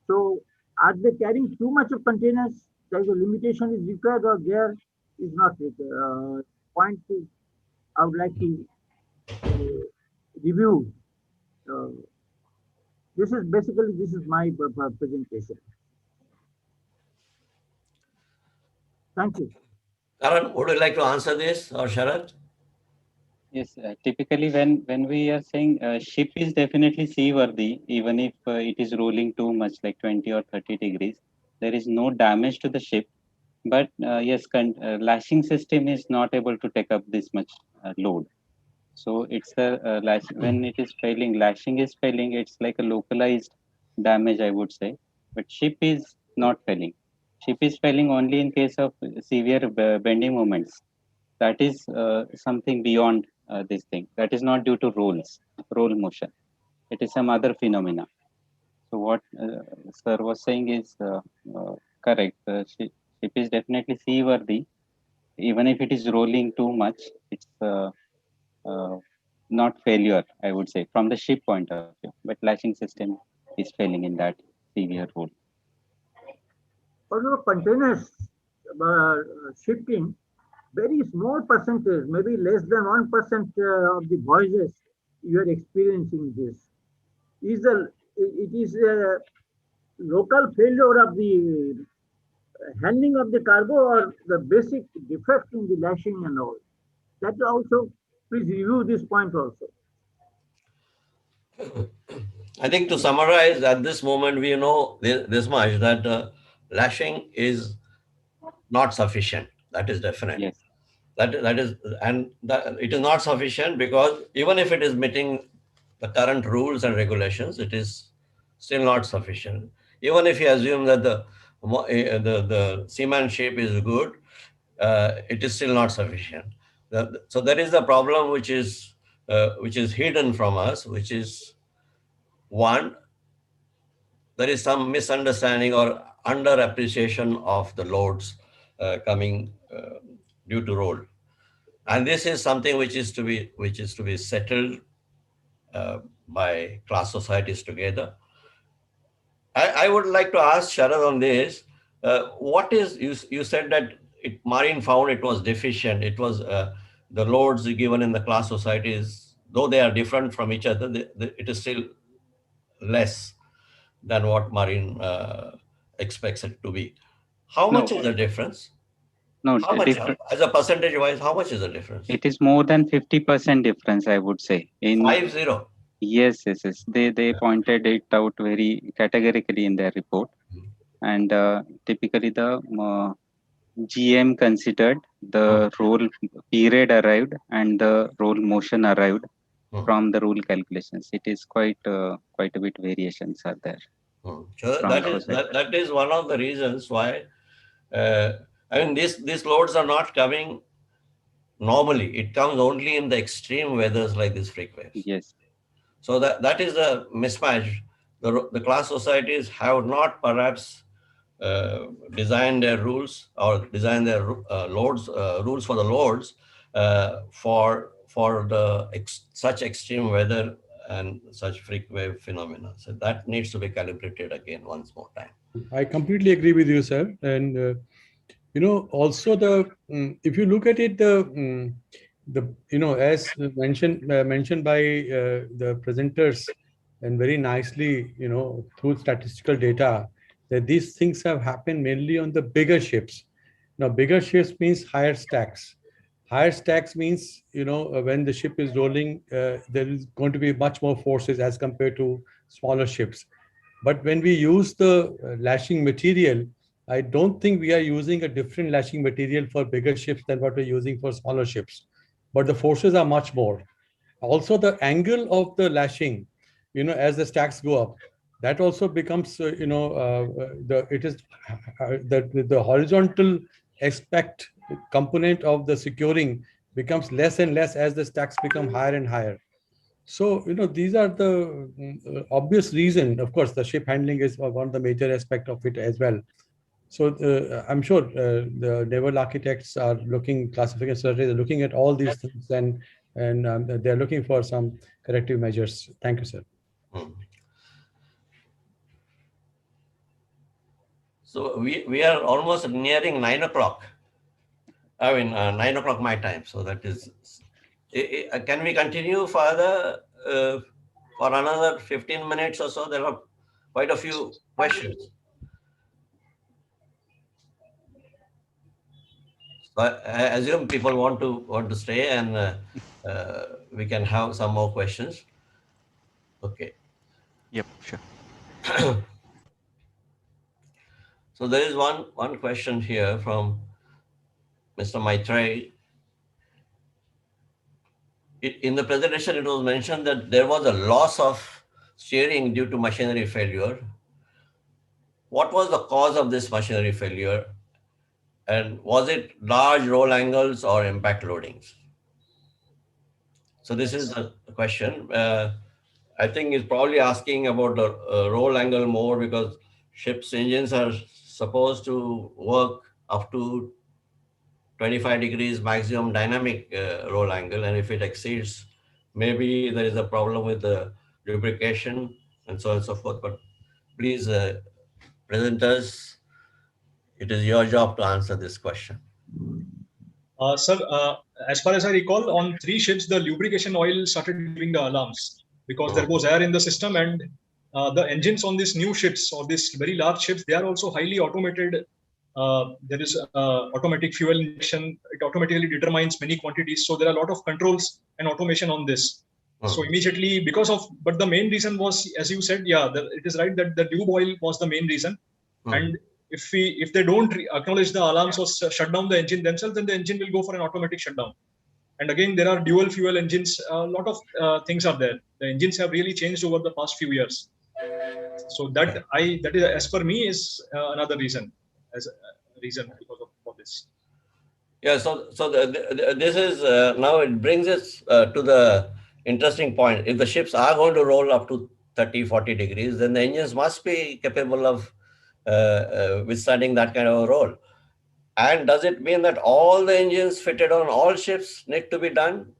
So are they carrying too much of containers? There is a limitation is required, or there is not required. Point I would like to review. This is my presentation. Thank you. Karan, would you like to answer this, or Sharad? Yes, typically when we are saying ship is definitely seaworthy, even if it is rolling too much, like 20 or 30 degrees, there is no damage to the ship. But yes, lashing system is not able to take up this much load. So it's a when it is failing, lashing is failing, it's like a localized damage, I would say. But ship is not failing. Ship is failing only in case of severe bending moments. That is something beyond this thing. That is not due to roll motion. It is some other phenomena. So what sir was saying is correct. Ship is definitely seaworthy. Even if it is rolling too much, it's not failure, I would say, from the ship point of view. But lashing system is failing in that severe roll. Also, containers shipping, very small percentage, maybe less than 1% of the voyages you are experiencing this. It is a local failure of the handling of the cargo, or the basic defect in the lashing and all. That also, please review this point also. I think to summarize, at this moment, we know this much, that lashing is not sufficient. That is definite. Yes. It is not sufficient because even if it is meeting the current rules and regulations, it is still not sufficient. Even if you assume that the seamanship is good, it is still not sufficient. So there is a problem which is hidden from us, which is one, there is some misunderstanding or under appreciation of the loads coming due to roll. And this is something which is to be settled by class societies together. I would like to ask Sharad on this. What is, you said that Marine found it was deficient. It was the loads given in the class societies, though they are different from each other, it is still less than what Marine expects it to be. How much is the difference? No, How much, as a percentage wise, how much is the difference? it is more than 50% difference, I would say. 50? Yes. They pointed it out very categorically in their report. And typically the GM considered the roll period arrived and the roll motion arrived from the rule calculations. It is quite a bit variations are there. So that is one of the reasons why, I mean, these loads are not coming normally. It comes only in the extreme weathers like this freak waves. Yes. So that is a mismatch. The class societies have not perhaps designed their rules or designed their loads, rules for the loads for such extreme weather and such freak wave phenomena. So that needs to be calibrated again once more time. I completely agree with you, sir. And also if you look at it, as mentioned by the presenters, and very nicely, through statistical data, that these things have happened mainly on the bigger ships. Now, bigger ships means higher stacks. Higher stacks means, when the ship is rolling, there is going to be much more forces as compared to smaller ships. But when we use the lashing material, I don't think we are using a different lashing material for bigger ships than what we're using for smaller ships. But the forces are much more. Also, the angle of the lashing, as the stacks go up, that also becomes, the horizontal aspect component of the securing becomes less and less as the stacks become higher and higher. So, these are the obvious reason. Of course, the ship handling is one of the major aspect of it as well. So I'm sure the naval architects are looking, classification surveys are looking at all these things, and they're looking for some corrective measures. Thank you, sir. So we are almost nearing 9 o'clock. I mean, 9 o'clock my time. So that is, can we continue further for another 15 minutes or so? There are quite a few questions. So I assume people want to stay, and we can have some more questions. Okay. Yep, sure. So there is one question here from Mr. Maitreyi. In the presentation, it was mentioned that there was a loss of steering due to machinery failure. What was the cause of this machinery failure? And was it large roll angles or impact loadings? So this is the question. I think he's probably asking about the roll angle more, because ships' engines are supposed to work up to 25 degrees maximum dynamic roll angle. And if it exceeds, maybe there is a problem with the lubrication and so on and so forth. But please, presenters, it is your job to answer this question. Sir, as far as I recall, on 3 ships, the lubrication oil started giving the alarms because there was air in the system, and the engines on these new ships or these very large ships, they are also highly automated. There is automatic fuel injection. It automatically determines many quantities. So there are a lot of controls and automation on this. So immediately, but the main reason was, as you said, it is right that the lube oil was the main reason. And if they don't acknowledge the alarms or shut down the engine themselves, then the engine will go for an automatic shutdown. And again, there are dual fuel engines. A lot of things are there. The engines have really changed over the past few years. So that is, as per me, is another reason, because of this. Yeah, so this is now it brings us to the interesting point. If the ships are going to roll up to 30, 40 degrees, then the engines must be capable of withstanding that kind of a roll. And does it mean that all the engines fitted on all ships need to be done?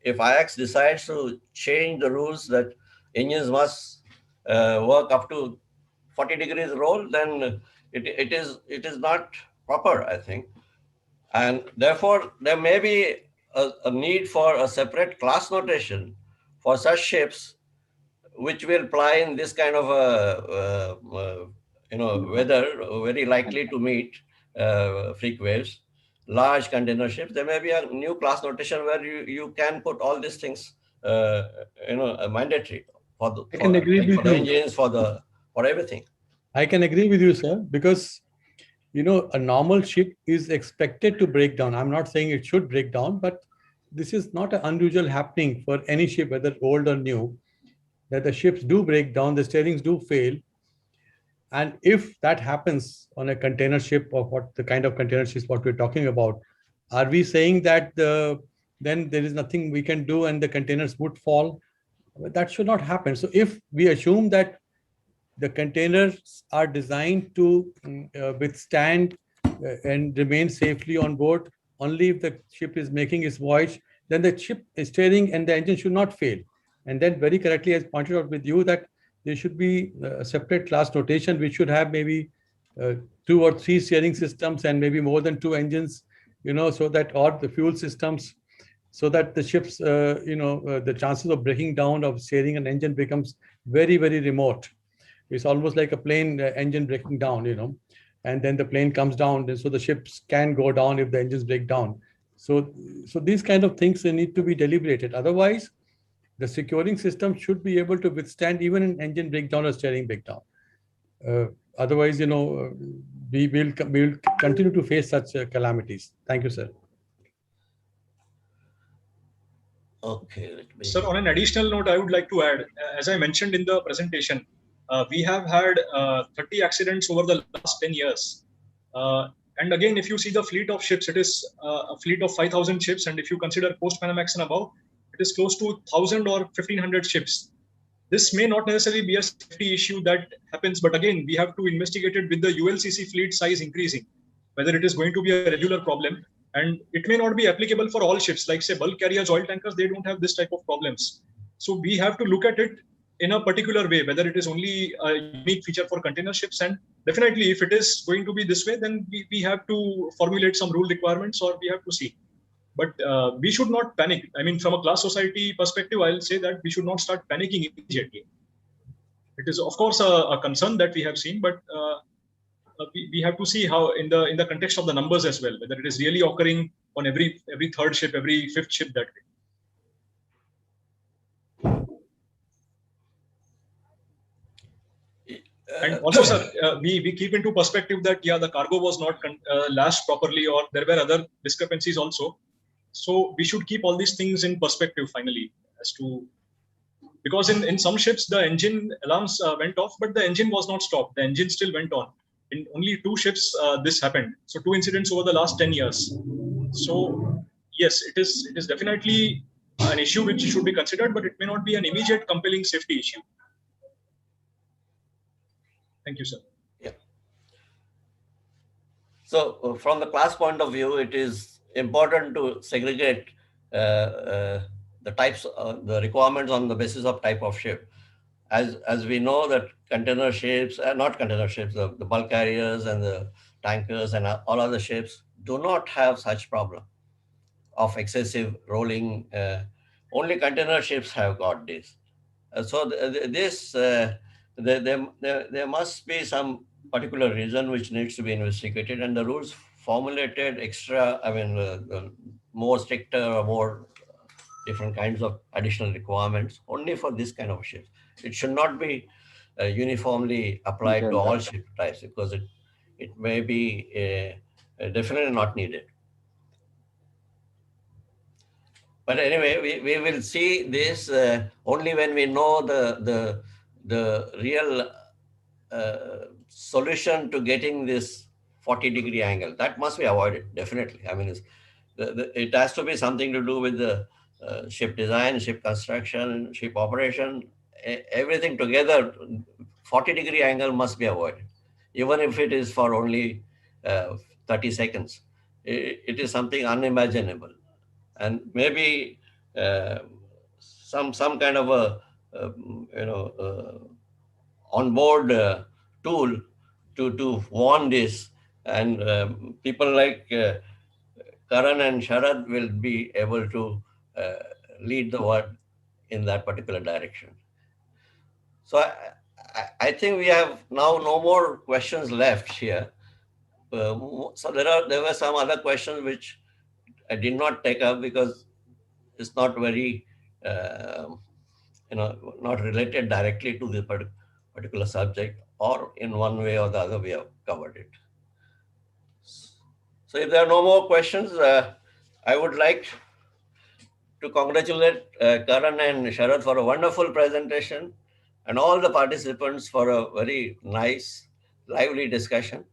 If IAX decides to change the rules that engines must work up to 40 degrees roll, then it is not proper, I think. And therefore, there may be a need for a separate class notation for such ships which will apply in this kind of weather, very likely to meet freak waves, large container ships. There may be a new class notation where you can put all these things, mandatory for I can agree with the you. engines, for everything. I can agree with you, sir, because a normal ship is expected to break down. I'm not saying it should break down, but this is not an unusual happening for any ship, whether old or new, that the ships do break down, the steerings do fail. And if that happens on a container ship, or what the kind of container ships what we're talking about, are we saying that then there is nothing we can do and the containers would fall? That should not happen. So if we assume that the containers are designed to withstand and remain safely on board only if the ship is making its voyage, then the ship steering and the engine should not fail. And then very correctly, as pointed out with you, that there should be a separate class notation which should have maybe 2 or 3 steering systems and maybe more than 2 engines, so that, or the fuel systems, so that the ships, the chances of breaking down of steering an engine becomes very, very remote. It's almost like a plane engine breaking down, and then the plane comes down, and so the ships can go down if the engines break down. So these kind of things, they need to be deliberated. Otherwise, the securing system should be able to withstand even an engine breakdown or steering breakdown. Otherwise, we will continue to face such calamities. Thank you, sir. Okay. Sir, on an additional note, I would like to add, as I mentioned in the presentation, we have had 30 accidents over the last 10 years. And again, if you see the fleet of ships, it is a fleet of 5,000 ships. And if you consider post-Panamax and above, it is close to 1,000 or 1,500 ships. This may not necessarily be a safety issue that happens, but again, we have to investigate it with the ULCC fleet size increasing, whether it is going to be a regular problem. And it may not be applicable for all ships, like say bulk carriers, oil tankers, they don't have this type of problems. So we have to look at it in a particular way, whether it is only a unique feature for container ships. And definitely, if it is going to be this way, then we have to formulate some rule requirements, or we have to see. But we should not panic. I mean, from a class society perspective, I'll say that we should not start panicking immediately. It is, of course, a concern that we have seen, but we have to see how, in the context of the numbers as well, whether it is really occurring on every third ship, every fifth ship that way. And also, sir, we keep into perspective that, the cargo was not lashed properly, or there were other discrepancies also. So we should keep all these things in perspective finally, as to, because in some ships, the engine alarms went off, but the engine was not stopped. The engine still went on. In only 2 ships, this happened. So 2 incidents over the last 10 years. So yes, it is definitely an issue which should be considered, but it may not be an immediate compelling safety issue. Thank you, sir. Yeah. So from the class point of view, it is important to segregate the types, the requirements on the basis of type of ship. As we know that container ships, not container ships, the bulk carriers and the tankers and all other ships do not have such problem of excessive rolling. Only container ships have got this. So there must be some particular reason which needs to be investigated, and the rules formulated extra, more stricter or more different kinds of additional requirements only for this kind of ships. It should not be uniformly applied to all ship types, because it may be definitely not needed. But anyway, we will see this only when we know the real solution to getting this 40-degree angle. That must be avoided, definitely. it has to be something to do with the ship design, ship construction, ship operation, everything together. 40-degree angle must be avoided, even if it is for only 30 seconds. It is something unimaginable, and maybe some kind of a onboard tool to warn this, and people like Karan and Sharad will be able to lead the world in that particular direction. So I think we have now no more questions left here. So there were some other questions which I did not take up because it's not very not related directly to this particular subject, or in one way or the other we have covered it. So if there are no more questions, I would like to congratulate Karan and Sharad for a wonderful presentation, and all the participants for a very nice, lively discussion.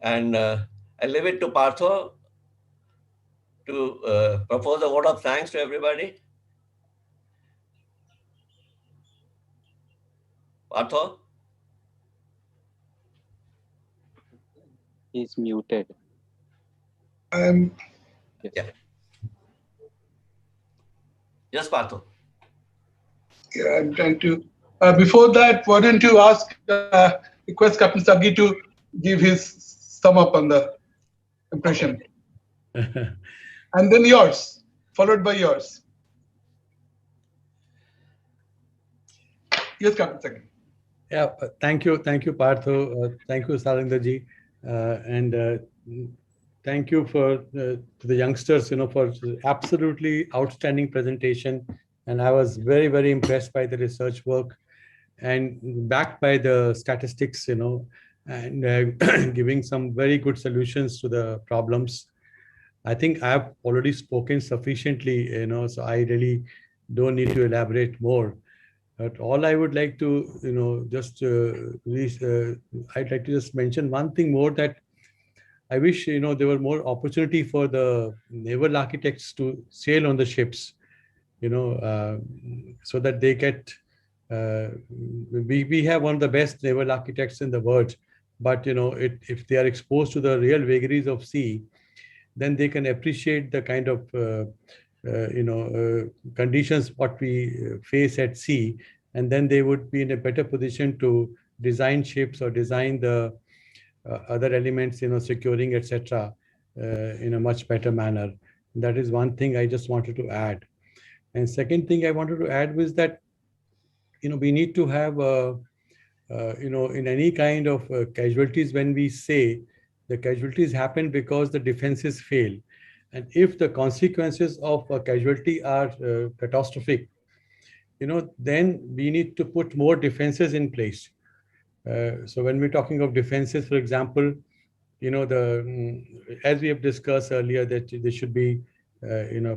And I leave it to Partho to propose a vote of thanks to everybody. Partho? He's muted. Yeah. Yes, Partho. Yeah, I'm trying to. Before that, why don't you request Captain Sagi to give his sum up on the impression, and then yours, followed by yours. Yes, Captain Sagi. Yeah, thank you, Partho. Thank you, Sarandarji, and thank you to the youngsters, for absolutely outstanding presentation. And I was very, very impressed by the research work and backed by the statistics, and giving some very good solutions to the problems. I think I have already spoken sufficiently, so I really don't need to elaborate more. But all I would like to, I'd like to just mention one thing more, that I wish, there were more opportunity for the naval architects to sail on the ships, so that they get, we have one of the best naval architects in the world, but, if they are exposed to the real vagaries of sea, then they can appreciate the kind of, conditions what we face at sea, and then they would be in a better position to design ships or design the other elements, securing, etc., in a much better manner. That is one thing I just wanted to add. And second thing I wanted to add was that, we need to have, in any kind of casualties, when we say the casualties happen because the defenses fail. And if the consequences of a casualty are catastrophic, then we need to put more defenses in place. So when we're talking of defenses, for example, as we have discussed earlier, that there should be,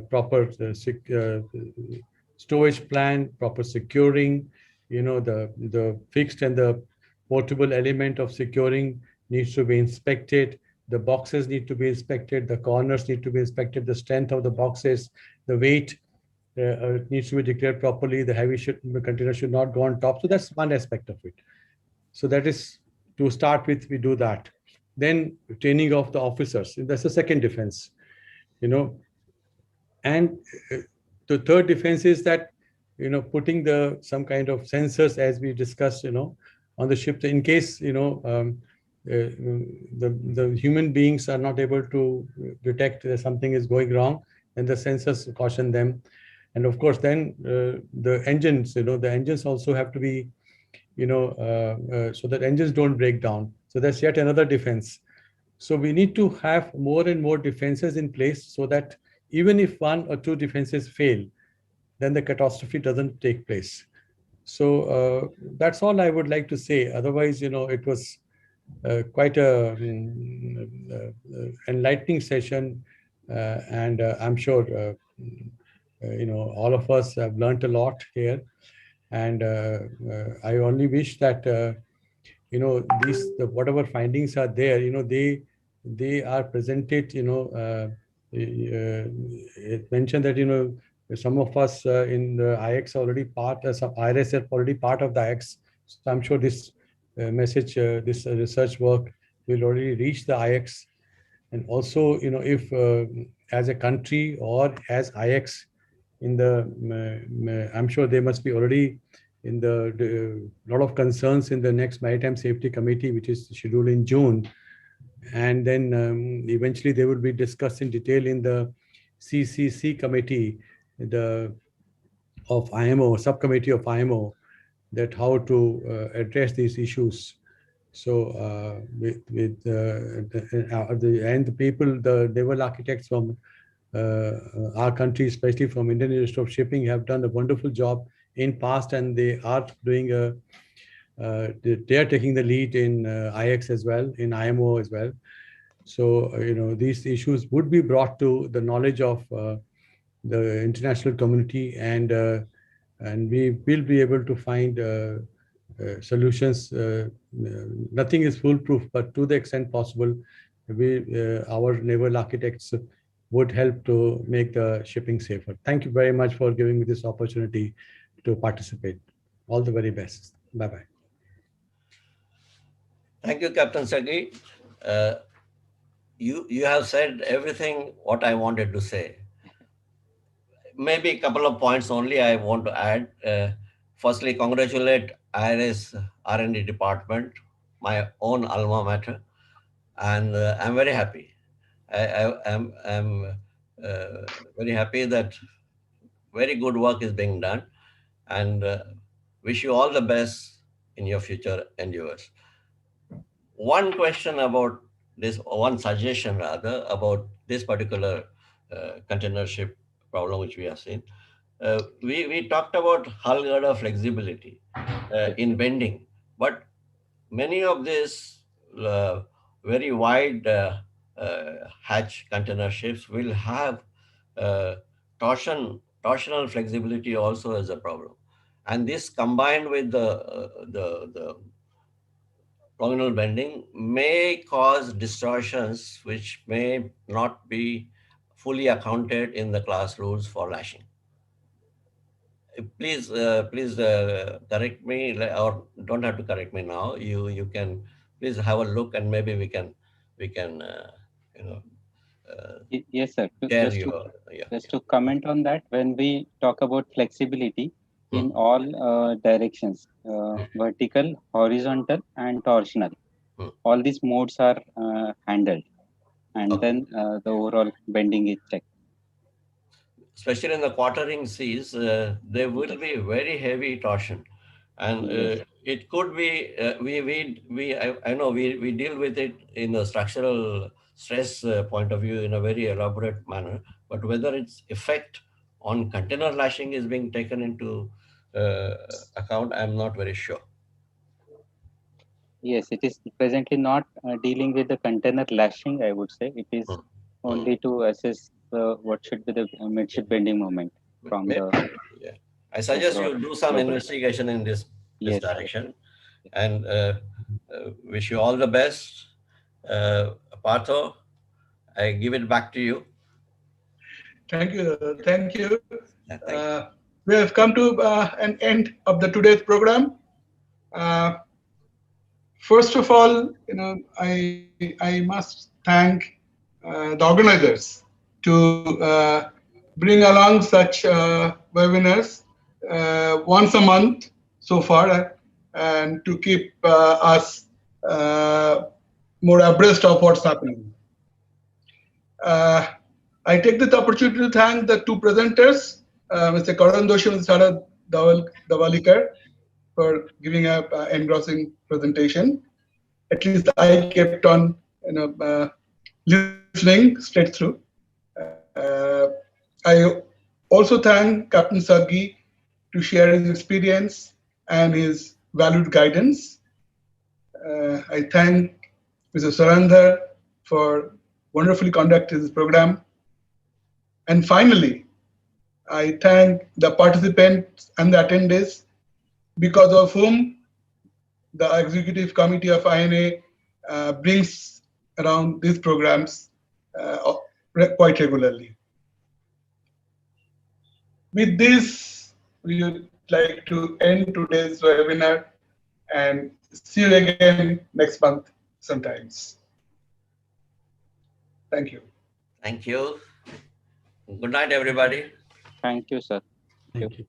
proper stowage plan, proper securing, the fixed and the portable element of securing needs to be inspected. The boxes need to be inspected. The corners need to be inspected. The strength of the boxes, the weight needs to be declared properly. The heavy container should not go on top. So that's one aspect of it. So that is, to start with, we do that. Then training of the officers. That's the second defense, And the third defense is that, putting some kind of sensors, as we discussed, on the ship, in case, the human beings are not able to detect that something is going wrong, and the sensors caution them. And of course, then the engines, the engines also have to be, so that engines don't break down. So that's yet another defense. So we need to have more and more defenses in place, so that even if one or two defenses fail, then the catastrophe doesn't take place. So that's all I would like to say. Otherwise, it was quite a enlightening session, and I'm sure all of us have learned a lot here. And I only wish that whatever findings are there, they are presented it mentioned that, you know, some of us in the IX already part, some IRS are already part of the IX. So I'm sure this message, this research work will already reach the IX. And also, you know, if as a country or as IX in the, I'm sure they must be already in the lot of concerns in the next Maritime Safety Committee, which is scheduled in June. And then eventually they will be discussed in detail in the CCC committee, of IMO, subcommittee of IMO, that how to address these issues. So with the people, the naval architects from our country, especially from Indian Institute of Shipping, have done a wonderful job in past, and they are doing they are taking the lead in IX as well, in IMO as well. So you know, these issues would be brought to the knowledge of the international community, and we will be able to find solutions. Nothing is foolproof, but to the extent possible, our naval architects would help to make the shipping safer. Thank you very much for giving me this opportunity to participate. All the very best. Bye-bye. Thank you, Captain Sagi. You have said everything what I wanted to say. Maybe a couple of points only I want to add. Firstly, congratulate IRS R&D department, my own alma mater, and I'm very happy. I am very happy that very good work is being done, and wish you all the best in your future endeavors. One question about this, one suggestion rather, about this particular container ship problem which we have seen. We talked about hull girder flexibility in bending, but many of these very wide hatch container ships will have torsional flexibility also as a problem. And this combined with the longitudinal bending may cause distortions which may not be fully accounted in the class rules for lashing. Please correct me, or don't have to correct me now. You can please have a look, and maybe we can you know. Yes, sir. Just to comment on that, when we talk about flexibility in all directions, vertical, horizontal, and torsional, all these modes are handled, and then the overall bending is checked. Especially in the quartering seas, there will be very heavy torsion, and it could be I know we deal with it in a structural stress point of view in a very elaborate manner, but whether its effect on container lashing is being taken into account, I'm not very sure. Yes, it is presently not dealing with the container lashing, I would say. It is only to assess what should be the midship bending moment from the. Yeah, I suggest you do some investigation in this direction, and wish you all the best. Partho, I give it back to you. Thank you. Thank you. We have come to an end of the today's program. First of all, you know, I must thank the organizers to bring along such webinars once a month so far, and to keep us more abreast of what's happening. I take this opportunity to thank the two presenters, Mr. Karan Doshi and Sharad Davalikar, for giving an engrossing presentation. At least I kept on, you know, listening straight through. I also thank Captain Sagi to share his experience and his valued guidance. I thank Mr. Sarandar for wonderfully conducting this program. And finally, I thank the participants and the attendees, because of whom the Executive Committee of INA brings around these programs quite regularly. With this, we would like to end today's webinar and see you again next month sometimes. Thank you. Thank you. Good night, everybody. Thank you, sir. Thank you.